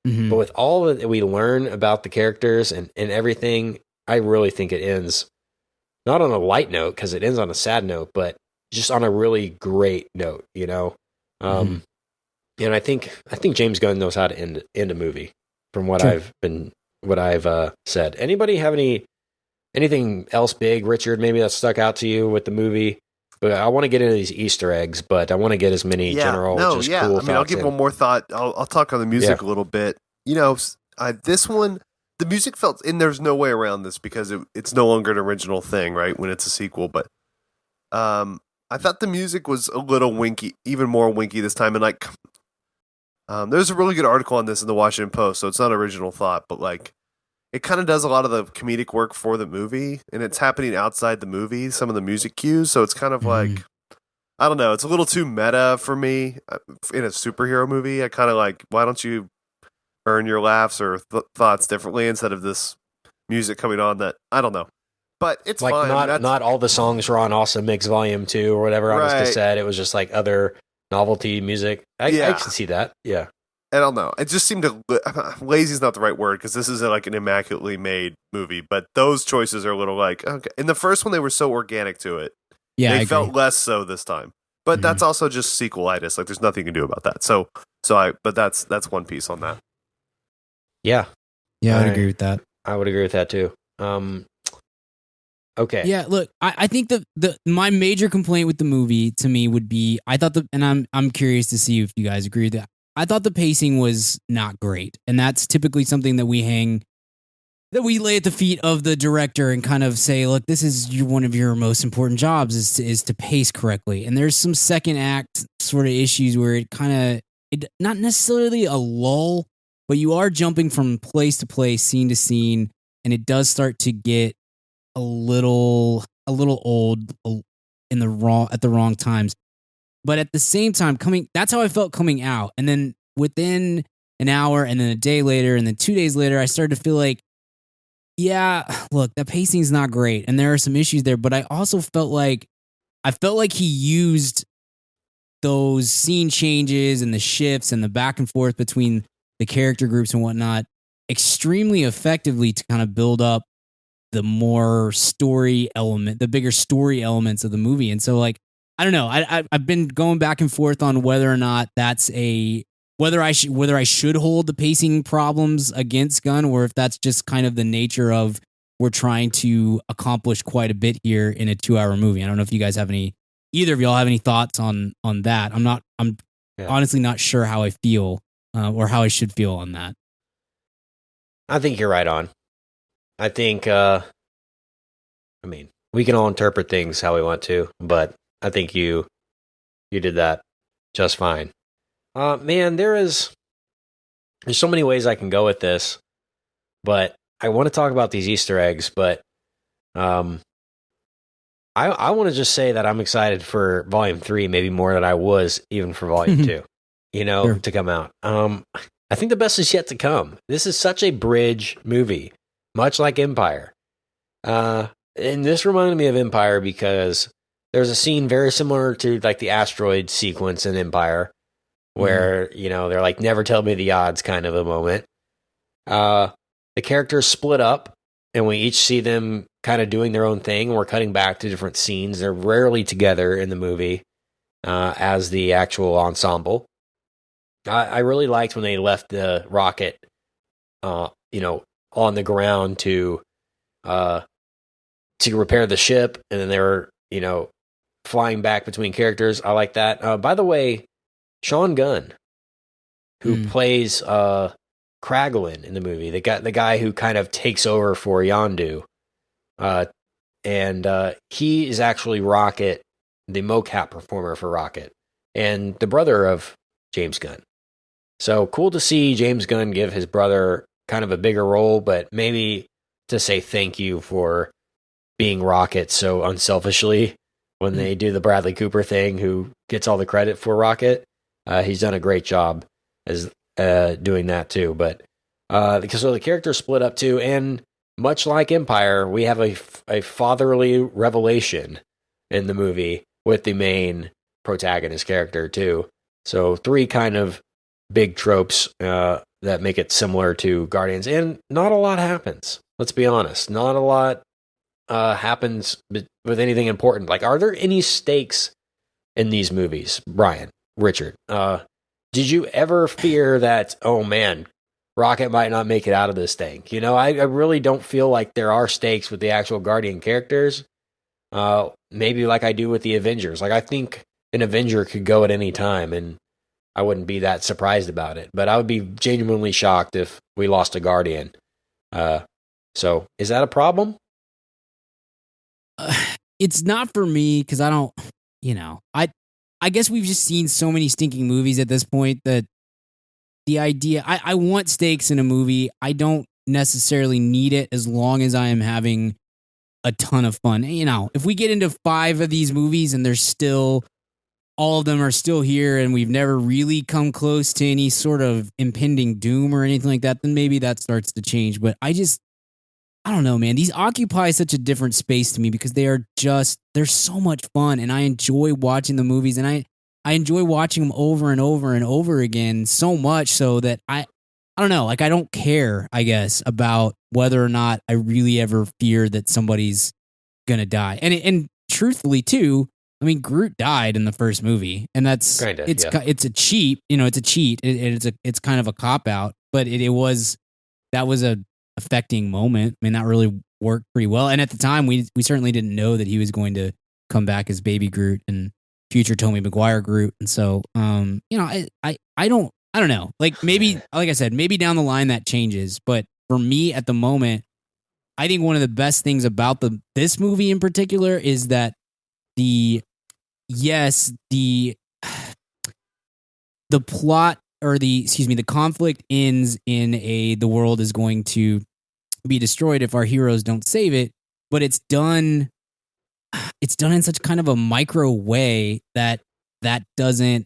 But with all that we learn about the characters and everything, I really think it ends not on a light note because it ends on a sad note, but just on a really great note, you know. And I think James Gunn knows how to end a movie. From what I've said. Anybody have anything else big, Richard? Maybe that stuck out to you with the movie. But I want to get into these Easter eggs, but I want to get as many cool thoughts. I mean, I'll give one more thought. I'll talk on the music a little bit. You know, this one, the music felt, and there's no way around this because it's no longer an original thing, right? When it's a sequel, but I thought the music was a little winky, even more winky this time, and like. There's a really good article on this in the Washington Post, so it's not original thought, but like it kind of does a lot of the comedic work for the movie, and it's happening outside the movie, some of the music cues, so it's kind of like, I don't know, it's a little too meta for me in a superhero movie. I kind of like, why don't you earn your laughs or thoughts differently instead of this music coming on that, I don't know. But it's like fine. Not all the songs were on Awesome Mix Volume 2 or whatever I just said. It was just like other novelty music. I can see that. Yeah. I don't know. It just seemed to lazy is not the right word because this is like an immaculately made movie, but those choices are a little like, okay. In the first one, they were so organic to it. Yeah, they felt less so this time. But that's also just sequelitis. Like there's nothing you can do about that. But that's one piece on that. Yeah. Yeah, I would agree with that. I would agree with that too. Okay. Yeah, look, I think my major complaint with the movie to me would be and I'm curious to see if you guys agree with that. I thought the pacing was not great, and that's typically something that we lay at the feet of the director and kind of say, look, this is one of your most important jobs is to pace correctly. And there's some second act sort of issues where it not necessarily a lull, but you are jumping from place to place, scene to scene, and it does start to get a little old at the wrong times. But at the same time, that's how I felt coming out. And then within an hour and then a day later and then 2 days later, I started to feel like, yeah, look, the pacing's not great. And there are some issues there, but I also felt like he used those scene changes and the shifts and the back and forth between the character groups and whatnot extremely effectively to kind of build up the bigger story elements of the movie. And so like, I don't know. I've been going back and forth on whether or not whether I should hold the pacing problems against Gunn, or if that's just kind of the nature of we're trying to accomplish quite a bit here in a 2-hour movie. I don't know if you guys either of y'all have any thoughts on that. I'm honestly not sure how I feel or how I should feel on that. I think you're right on. I think, we can all interpret things how we want to, but I think you did that just fine. Man, there's so many ways I can go with this, but I want to talk about these Easter eggs, but I want to just say that I'm excited for Volume 3, maybe more than I was even for Volume 2, sure. To come out. I think the best is yet to come. This is such a bridge movie, much like Empire. And this reminded me of Empire because there's a scene very similar to like the asteroid sequence in Empire where, they're like, never tell me the odds kind of a moment. The characters split up and we each see them kind of doing their own thing. We're cutting back to different scenes. They're rarely together in the movie as the actual ensemble. I really liked when they left the rocket, on the ground to repair the ship, and then they were, flying back between characters. I like that. By the way, Sean Gunn, who plays Kraglin in the movie, the guy who kind of takes over for Yondu, and he is actually Rocket, the mocap performer for Rocket, and the brother of James Gunn. So cool to see James Gunn give his brother kind of a bigger role, but maybe to say thank you for being Rocket so unselfishly when they do the Bradley Cooper thing, who gets all the credit for Rocket. He's done a great job as doing that too. But because the characters split up too, and much like Empire, we have a fatherly revelation in the movie with the main protagonist character too. So 3 kind of big tropes that make it similar to Guardians, and not a lot happens. Let's be honest. Not a lot happens with anything important. Like, are there any stakes in these movies, Brian, Richard? Did you ever fear that, oh man, Rocket might not make it out of this thing? You know, I really don't feel like there are stakes with the actual Guardian characters. Maybe like I do with the Avengers. Like, I think an Avenger could go at any time, and I wouldn't be that surprised about it. But I would be genuinely shocked if we lost a Guardian. So, is that a problem? It's not for me because I don't, I guess we've just seen so many stinking movies at this point that the idea, I want stakes in a movie. I don't necessarily need it as long as I am having a ton of fun. You know, if we get into 5 of these movies and there's still, all of them are still here and we've never really come close to any sort of impending doom or anything like that, then maybe that starts to change. But I don't know, man. These occupy such a different space to me because they're so much fun, and I enjoy watching the movies, and I enjoy watching them over and over and over again, so much so that I don't know, like I don't care, I guess, about whether or not I really ever fear that somebody's gonna die. And truthfully too, I mean, Groot died in the first movie, and it's a cheat, it's a cheat. It's kind of a cop out, but that was a affecting moment. I mean, that really worked pretty well. And at the time, we certainly didn't know that he was going to come back as Baby Groot and future Tobey Maguire Groot. And so, I don't know. Like maybe, like I said, maybe down the line that changes. But for me at the moment, I think one of the best things about this movie in particular is that the plot or the conflict ends in the world is going to be destroyed if our heroes don't save it, but it's done in such kind of a micro way that doesn't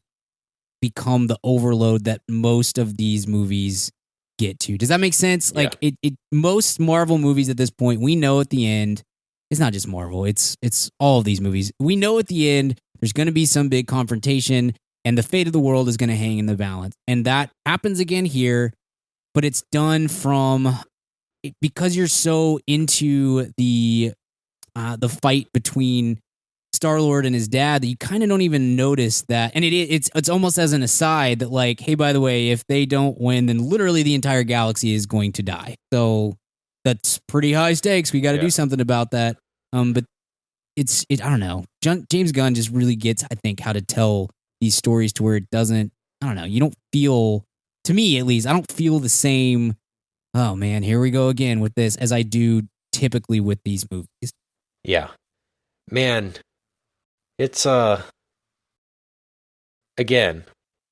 become the overload that most of these movies get to. Does that make sense? Yeah. Like most Marvel movies at this point, we know at the end, it's not just Marvel, it's all of these movies. We know at the end there's going to be some big confrontation and the fate of the world is going to hang in the balance. And that happens again here, but it's done because you're so into the fight between Star-Lord and his dad that you kind of don't even notice that. And it's almost as an aside that, like, hey, by the way, if they don't win, then literally the entire galaxy is going to die. So that's pretty high stakes. We got to do something about that. But I don't know. James Gunn just really gets, I think, how to tell these stories to where it doesn't, I don't know, you don't feel, to me at least, I don't feel the same, oh man, here we go again with this, as I do typically with these movies. Yeah. Man, it's again,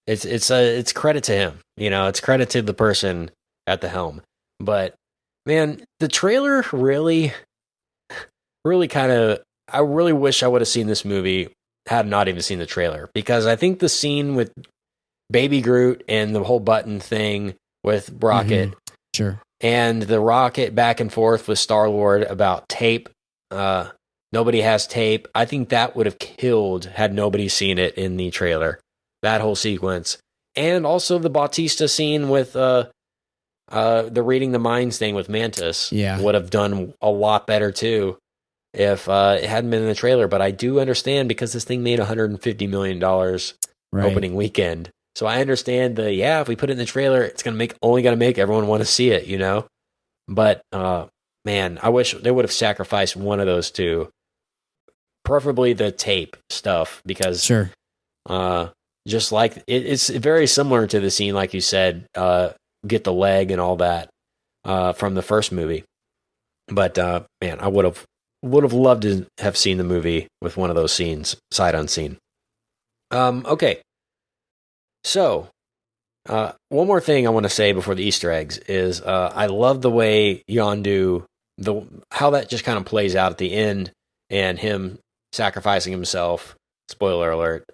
it's credit to him. It's credit to the person at the helm. But man, the trailer really kind of, I really wish I would have seen this movie had not even seen the trailer, because I think the scene with Baby Groot and the whole button thing with Rocket, sure, and the Rocket back and forth with Star-Lord about tape, nobody has tape. I think that would have killed had nobody seen it in the trailer. That whole sequence, and also the Bautista scene with the reading the minds thing with Mantis, would have done a lot better too if it hadn't been in the trailer. But I do understand, because this thing made $150 million opening weekend. So I understand if we put it in the trailer, it's only going to make everyone want to see it, But, man, I wish they would have sacrificed one of those two. Preferably the tape stuff, because just like it's very similar to the scene, like you said, get the leg and all that from the first movie. But, man, I would have loved to have seen the movie with one of those scenes, sight unseen. Okay. So, one more thing I want to say before the Easter eggs is I love the way Yondu, how that just kind of plays out at the end, and him sacrificing himself, spoiler alert,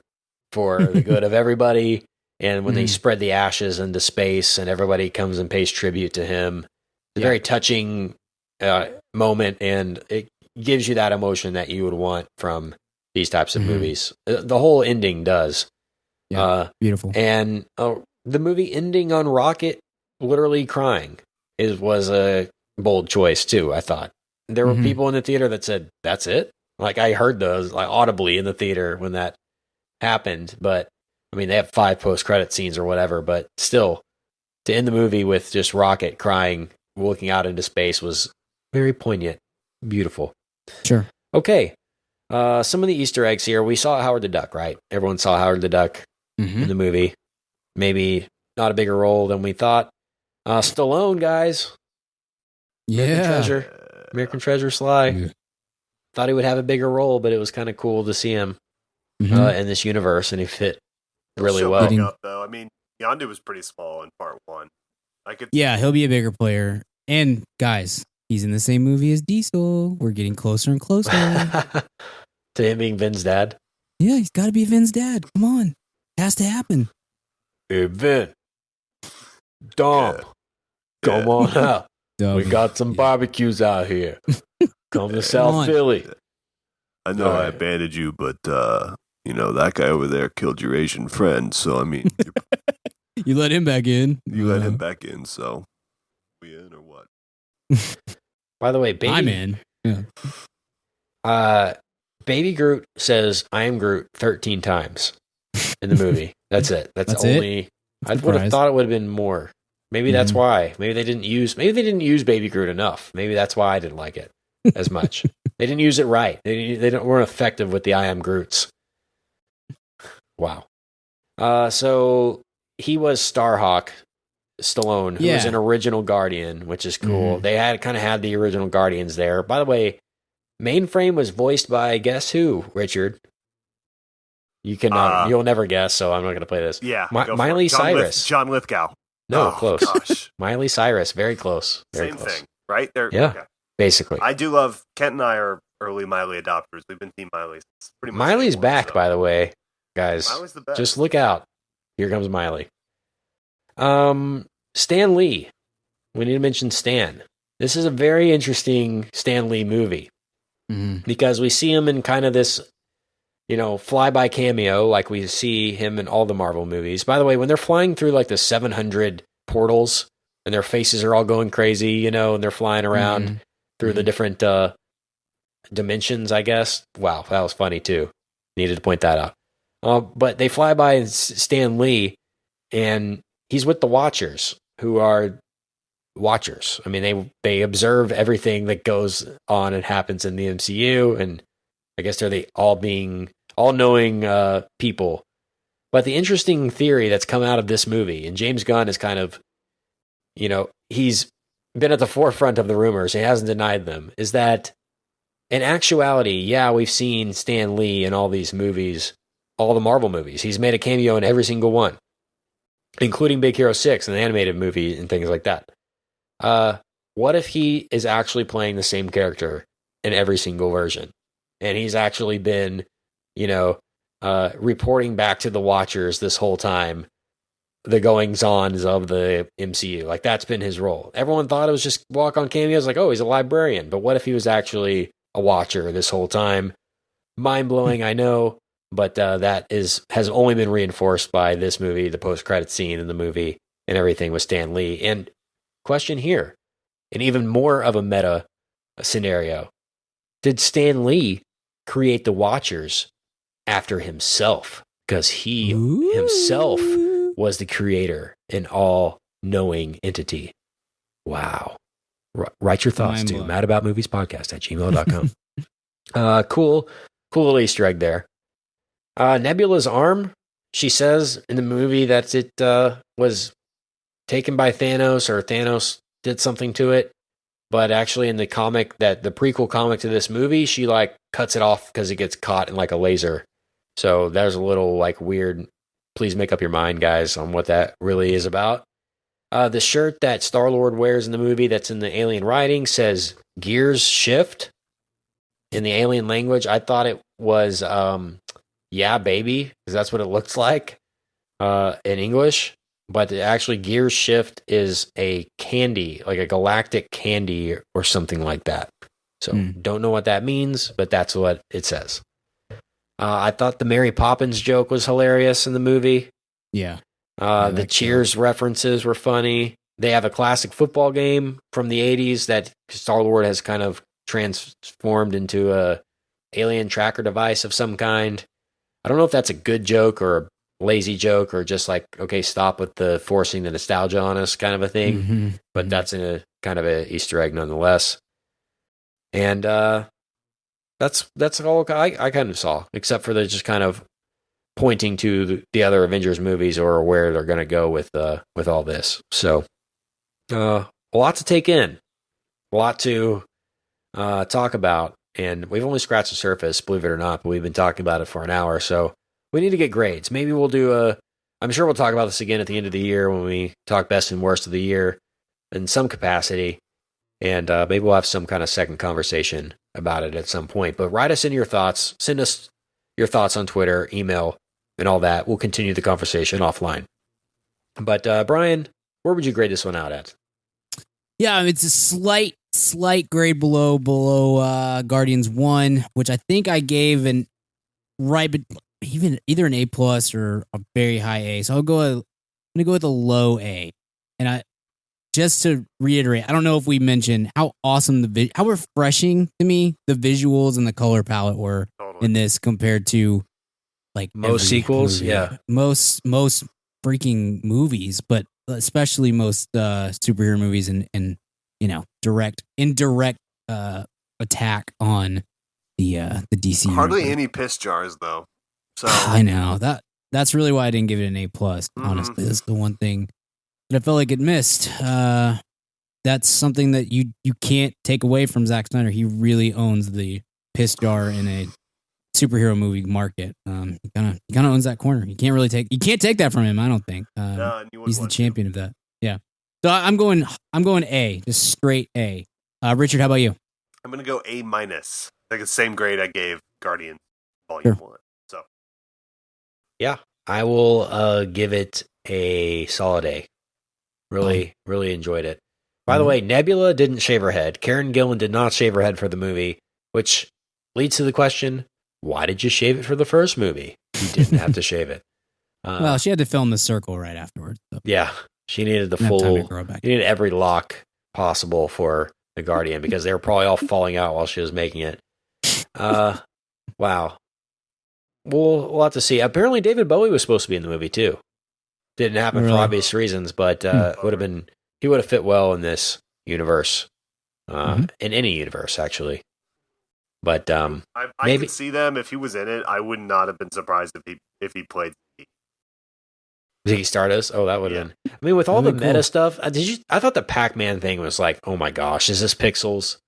for the good of everybody. And when they spread the ashes into space and everybody comes and pays tribute to him, it's a very touching moment, and it gives you that emotion that you would want from these types of movies. The whole ending does. Yeah, beautiful. And the movie ending on Rocket literally crying was a bold choice too. I thought there were people in the theater that said, "That's it." Like I heard those like audibly in the theater when that happened. But I mean, they have 5 post-credit scenes or whatever. But still, to end the movie with just Rocket crying, looking out into space was very poignant, beautiful. Sure. Okay. Some of the Easter eggs here. We saw Howard the Duck, right? Everyone saw Howard the Duck in the movie. Maybe not a bigger role than we thought. Stallone, guys. Yeah. American Treasure Sly. Yeah. Thought he would have a bigger role, but it was kind of cool to see him in this universe, and he fit really well. Up, though. I mean, Yondu was pretty small in part 1. Yeah, he'll be a bigger player. And guys, he's in the same movie as Diesel. We're getting closer and closer. To him being Vin's dad? Yeah, he's got to be Vin's dad. Come on. Has to happen. Hey, Vin. Dom. Come on out. We got some barbecues out here. Come to South Philly. I know I abandoned you, but, that guy over there killed your Asian friend. So, I mean... You let him back in. You let him back in, so... We in or what? By the way, I'm in. Yeah. Baby Groot says, "I am Groot" 13 times in the movie. That's it. That's only... It? I would have thought it would have been more. Maybe that's why. Maybe they didn't use Baby Groot enough. Maybe that's why I didn't like it as much. They didn't use it right. They weren't effective with the "I am Groots." Wow. So he was Starhawk, Stallone, who was an original Guardian, which is cool. They had the original Guardians there. By the way, Mainframe was voiced by guess who, Richard? You cannot. You'll never guess, so I'm not going to play this. Yeah, Miley Cyrus. John Lithgow. No, close. Gosh. Miley Cyrus, very close. Very Same close. thing, right? Yeah, basically. I do love, Kent and I are early Miley adopters. We've been Team Miley. Pretty much Miley's back, by the way, guys. Miley's the best. Just look out. Here comes Miley. Stan Lee. We need to mention Stan. This is a very interesting Stan Lee movie because we see him in kind of this, flyby cameo like we see him in all the Marvel movies. By the way, when they're flying through like the 700 portals and their faces are all going crazy, and they're flying around through the different dimensions, I guess. Wow, that was funny too. Needed to point that out. But they fly by Stan Lee, and he's with the Watchers, who are Watchers. I mean, they observe everything that goes on and happens in the MCU, and I guess they're the all-knowing people. But the interesting theory that's come out of this movie, and James Gunn is kind of, he's been at the forefront of the rumors, he hasn't denied them, is that in actuality, we've seen Stan Lee in all these movies, all the Marvel movies. He's made a cameo in every single one, including Big Hero 6, an animated movie, and things like that. What if he is actually playing the same character in every single version? And he's actually been, reporting back to the Watchers this whole time, the goings-ons of the MCU. Like, that's been his role. Everyone thought it was just walk-on cameos, like, oh, he's a librarian. But what if he was actually a Watcher this whole time? Mind-blowing, I know, but that has only been reinforced by this movie, the post-credit scene in the movie, and everything with Stan Lee. And question here, and even more of a meta scenario, did Stan Lee create the Watchers after himself? Because he himself was the creator, an all-knowing entity. Wow. Write your thoughts to madaboutmoviespodcast@gmail.com. Cool little Easter egg there. Nebula's arm, she says in the movie that it was taken by Thanos, or Thanos did something to it. But actually in the comic, the prequel comic to this movie, she cuts it off because it gets caught in a laser. So there's a little weird, please make up your mind, guys, on what that really is about. The shirt that Star-Lord wears in the movie that's in the alien writing says "Gears Shift" in the alien language. I thought it was "Yeah, baby," because that's what it looks like in English. But actually, Gears Shift is a candy, like a galactic candy or something like that. So don't know what that means, but that's what it says. I thought the Mary Poppins joke was hilarious in the movie. Yeah. The Cheers references were funny. They have a classic football game from the 80s that Star-Lord has kind of transformed into a alien tracker device of some kind. I don't know if that's a good joke or a lazy joke or just like, okay, stop with the forcing the nostalgia on us kind of a thing. Mm-hmm. But that's a kind of a Easter egg nonetheless. And that's all I kind of saw, except for the just kind of pointing to the other Avengers movies or where they're going to go with all this. So a lot to take in, a lot to talk about. And we've only scratched the surface, believe it or not, but we've been talking about it for an hour. So we need to get grades. Maybe we'll do I'm sure we'll talk about this again at the end of the year when we talk best and worst of the year in some capacity. And maybe we'll have some kind of second conversation about it at some point. But write us in your thoughts. Send us your thoughts on Twitter, email, and all that. We'll continue the conversation offline. But Brian, where would you grade this one out at? Yeah, it's a slight grade below Guardians 1, which I think I gave an either an A+ or a very high A. So I'm gonna go with a low A. And just to reiterate, I don't know if we mentioned how awesome how refreshing to me the visuals and the color palette were in this compared to like most sequels, movie. yeah, most freaking movies, but especially most superhero movies and indirect attack on the DC. Hardly universe. any piss jars though. So I know that's really why I didn't give it an A+. Honestly, that's the one thing that I felt like it missed. That's something that you can't take away from Zack Snyder. He really owns the piss jar in a superhero movie market. He kind of owns that corner. You can't take that from him. I don't think. He's the champion of that. Yeah. So I'm going A, just straight A. Richard, how about you? I'm gonna go A-, like the same grade I gave Guardian Volume 1. So yeah, I will give it a solid A. Really enjoyed it. By the way, Nebula didn't shave her head. Karen Gillan did not shave her head for the movie, which leads to the question, why did you shave it for the first movie? You didn't have to shave it. Well, she had to film the circle right afterwards. So. Yeah, she needed the she needed every lock possible for the Guardian because they were probably all falling out while she was making it. Wow. We'll have to see. Apparently David Bowie was supposed to be in the movie too. Didn't happen for obvious reasons, but he would have fit well in this universe, in any universe actually. But I could see them if he was in it. I would not have been surprised if he played Ziggy Stardust. Oh, that would have been. I mean, with all the meta stuff, I thought the Pac-Man thing was like, oh my gosh, is this Pixels?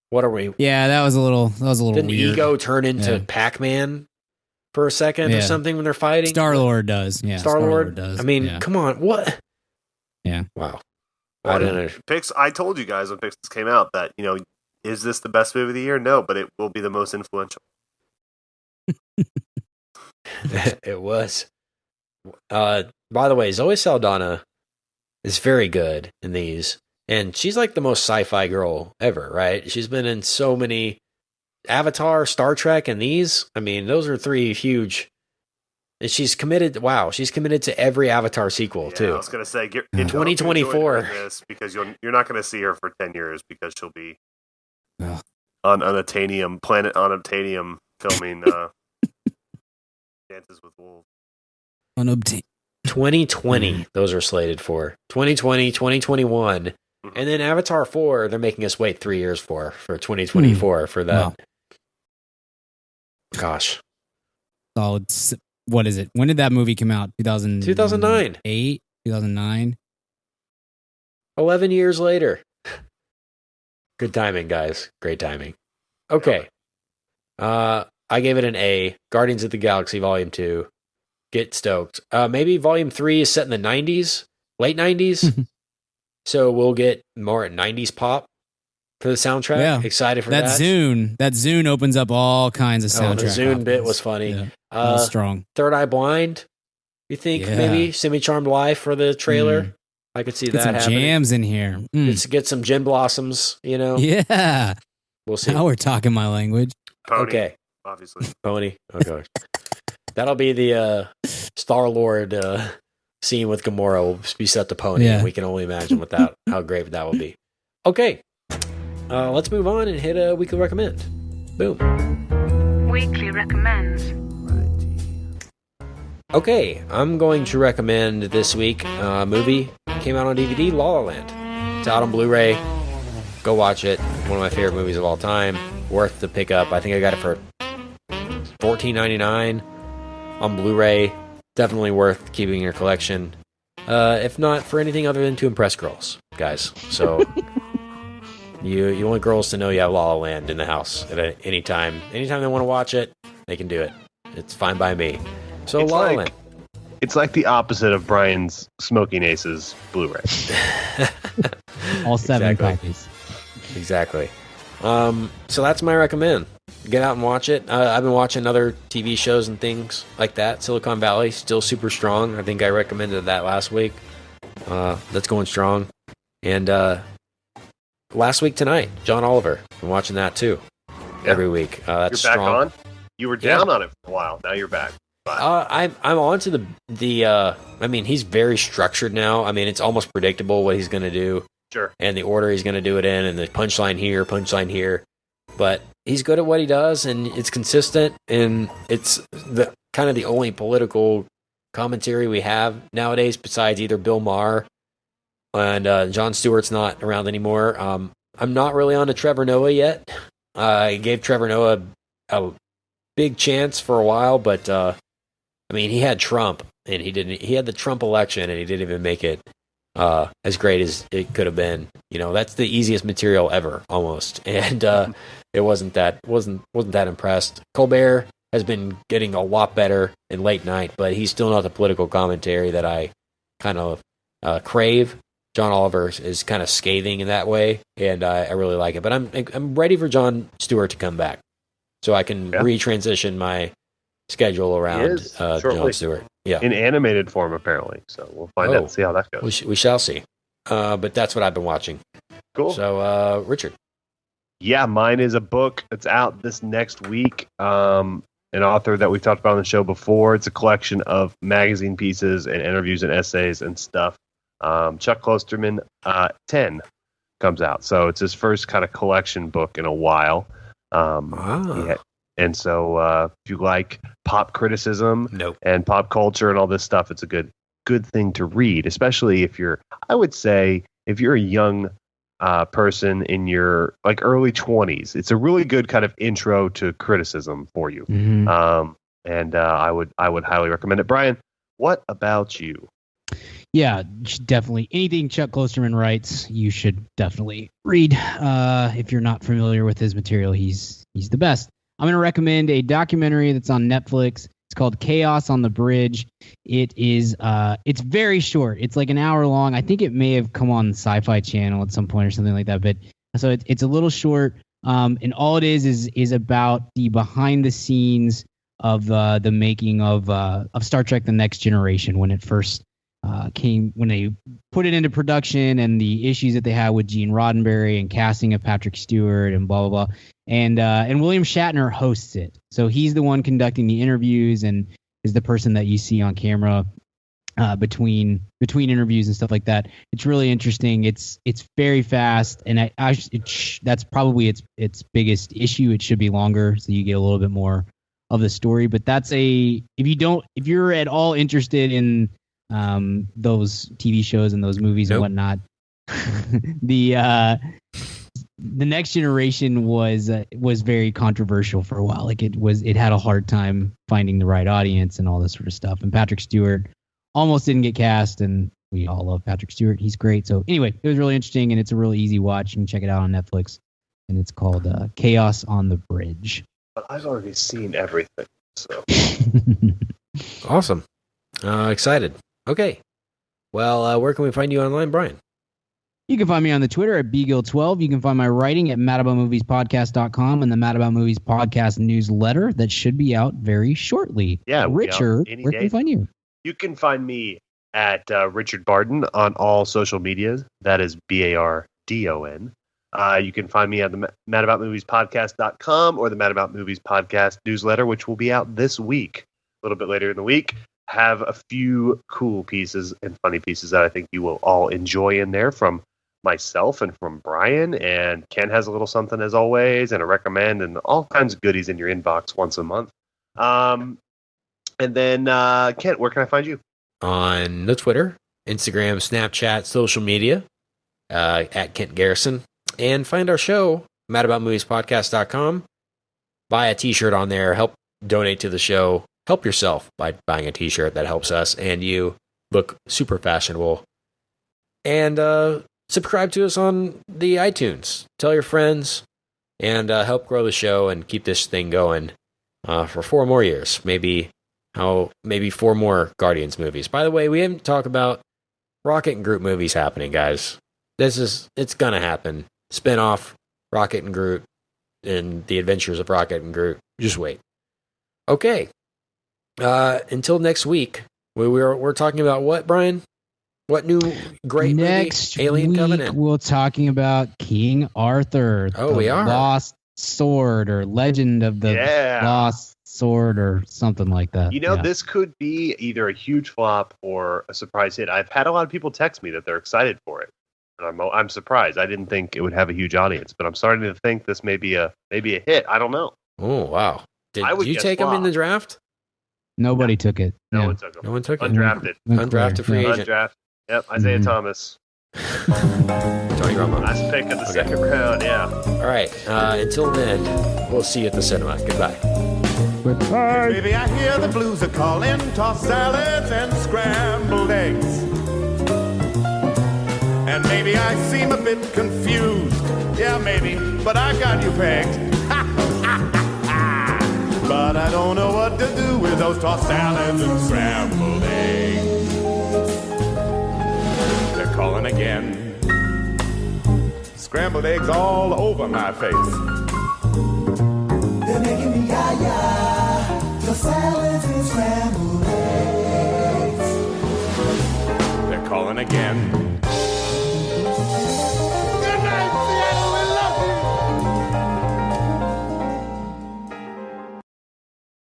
What are we? Yeah, that was a little. Didn't weird. Ego turn into Pac-Man for a second or something when they're fighting? Star-Lord does. Yeah, Star-Lord does. I mean, come on, what? Yeah. Wow. I don't know. I told you guys when Pixels came out that is this the best movie of the year? No, but it will be the most influential. It was. By the way, Zoe Saldana is very good in these, and she's like the most sci-fi girl ever, right? She's been in so many Avatar, Star Trek, and these. I mean, those are three huge. And she's committed. Wow, she's committed to every Avatar sequel too. I was gonna say, in 2024, because you're not gonna see her for 10 years because she'll be on Unobtainium, Planet Unobtainium, filming Dances with Wolves. 2020, those are slated for 2020, 2021, and then Avatar 4. They're making us wait 3 years for 2024 for that. Wow. Gosh, solid. What is it? When did that movie come out? 2009. 2009. 11 years later. Good timing, guys. Great timing. Okay. I gave it an A. Guardians of the Galaxy Volume 2. Get stoked. Maybe Volume 3 is set in the 90s, late 90s. So we'll get more at 90s pop for the soundtrack. Yeah. Excited for that. That Zune opens up all kinds of soundtrack. The Zune bit was funny. Yeah. That was strong. Third Eye Blind. You think maybe Semi-Charmed Life for the trailer? I could see that some happening. Jams in here. Let's get some Gin Blossoms, Yeah. We'll see. Now we're talking my language. Pony, okay. Obviously. Pony. Oh, gosh. That'll be the Star-Lord scene with Gamora will be set to pony. Yeah. We can only imagine how great that will be. Okay, let's move on and hit a weekly recommend. Boom. Weekly recommends. Okay, I'm going to recommend this week a movie came out on DVD, La La Land. It's out on Blu-ray. Go watch it. One of my favorite movies of all time. Worth the pickup. I think I got it for $14.99 on Blu-ray. Definitely worth keeping in your collection. If not for anything other than to impress girls, guys. So you want girls to know you have La La Land in the house at any time. Anytime they want to watch it, they can do it. It's fine by me. So It's La La like- Land. It's like the opposite of Brian's Smoking Aces Blu-ray. All 7 Exactly. copies. Exactly. So that's my recommend. Get out and watch it. I've been watching other TV shows and things like that. Silicon Valley, still super strong. I think I recommended that last week. That's going strong. And last week tonight, John Oliver. Been watching that too. Yeah. Every week. That's You're back strong. on? You were down on it for a while. Now you're back. I'm on to the I mean, he's very structured now. I mean, it's almost predictable what he's going to do. Sure. And the order he's going to do it in, and the punchline here. But he's good at what he does, and it's consistent, and it's the kind of the only political commentary we have nowadays besides either Bill Maher and Jon Stewart's not around anymore. I'm not really on to Trevor Noah yet. I gave Trevor Noah a big chance for a while, but I mean, he had Trump, and he had the Trump election, and he didn't even make it as great as it could have been. You know, that's the easiest material ever, almost. And it wasn't that impressed. Colbert has been getting a lot better in late night, but he's still not the political commentary that I kind of crave. John Oliver is kind of scathing in that way, and I really like it. But I'm ready for Jon Stewart to come back, so I can retransition my schedule around Jon Stewart. Yeah, in animated form apparently. So we'll find out and see how that goes. We shall see. But that's what I've been watching. Cool. So Richard. Yeah, mine is a book that's out this next week. An author that we've talked about on the show before. It's a collection of magazine pieces and interviews and essays and stuff. Chuck Klosterman 10 comes out. So it's his first kind of collection book in a while. Yeah. And so if you like pop criticism and pop culture and all this stuff, it's a good thing to read, especially if you're a young person in your like early 20s. It's a really good kind of intro to criticism for you. Mm-hmm. I would highly recommend it. Brian, what about you? Yeah, definitely. Anything Chuck Klosterman writes, you should definitely read. If you're not familiar with his material, he's the best. I'm going to recommend a documentary that's on Netflix. It's called Chaos on the Bridge. It is it's very short. It's like an hour long. I think it may have come on Sci-Fi Channel at some point or something like that. But so it's a little short. And all it is about the behind the scenes of the making of Star Trek: The Next Generation when it first when they put it into production, and the issues that they had with Gene Roddenberry and casting of Patrick Stewart and blah blah blah. And William Shatner hosts it, so he's the one conducting the interviews and is the person that you see on camera between interviews and stuff like that. It's really interesting. It's very fast, and that's probably its biggest issue. It should be longer, so you get a little bit more of the story. But if you're at all interested in those TV shows and those movies and whatnot, the Next Generation was very controversial for a while. Like it had a hard time finding the right audience and all this sort of stuff. And Patrick Stewart almost didn't get cast, and we all love Patrick Stewart. He's great. So anyway, it was really interesting, and it's a really easy watch. You can check it out on Netflix, and it's called Chaos on the Bridge. But I've already seen everything. So Awesome. Excited. Okay. Well, where can we find you online, Brian? You can find me on the Twitter at bgill12. You can find my writing at madaboutmoviespodcast.com and the Mad About Movies podcast newsletter that should be out very shortly. Yeah, Richard, where can we find you? You can find me at Richard Barden on all social medias. That is Bardon. You can find me at the madaboutmoviespodcast.com or the Mad About Movies podcast newsletter, which will be out this week, a little bit later in the week. have a few cool pieces and funny pieces that I think you will all enjoy in there from myself and from Brian. And Ken has a little something as always, and a recommend, and all kinds of goodies in your inbox once a month. And then, Kent, where can I find you? On the Twitter, Instagram, Snapchat, social media, at Kent Garrison. And find our show, madaboutmoviespodcast.com. Buy a t-shirt on there. Help donate to the show. Help yourself by buying a t-shirt. That helps us. And you look super fashionable. And subscribe to us on the iTunes. Tell your friends. And help grow the show and keep this thing going for 4 more years. Maybe 4 more Guardians movies. By the way, we haven't talked about Rocket and Groot movies happening, guys. It's gonna happen. Spin-off Rocket and Groot and the Adventures of Rocket and Groot. Just wait. Okay. Until next week, we're talking about what, Brian? What new great next movie? Alien week, Covenant. We're talking about King Arthur. Oh, we are. Lost Sword or Legend of the Lost Sword or something like that. This could be either a huge flop or a surprise hit. I've had a lot of people text me that they're excited for it. And I'm surprised. I didn't think it would have a huge audience, but I'm starting to think this may be a hit. I don't know. Oh, wow. Did you take flop. him in the draft? Nobody took it. No one took him. No one took it. Undrafted. Undrafted free agent. Undrafted. Yep, Isaiah Thomas. Tony Romo. Last pick of the second round, yeah. All right. Until then, we'll see you at the cinema. Goodbye. Goodbye. Baby, I hear the blues are calling, tossed salads and scrambled eggs. And maybe I seem a bit confused. Yeah, maybe, but I got you pegged. But I don't know what to do with those tossed salads and scrambled eggs. They're calling again. Scrambled eggs all over my face. They're making me yah-yah. The salads and scrambled eggs. They're calling again.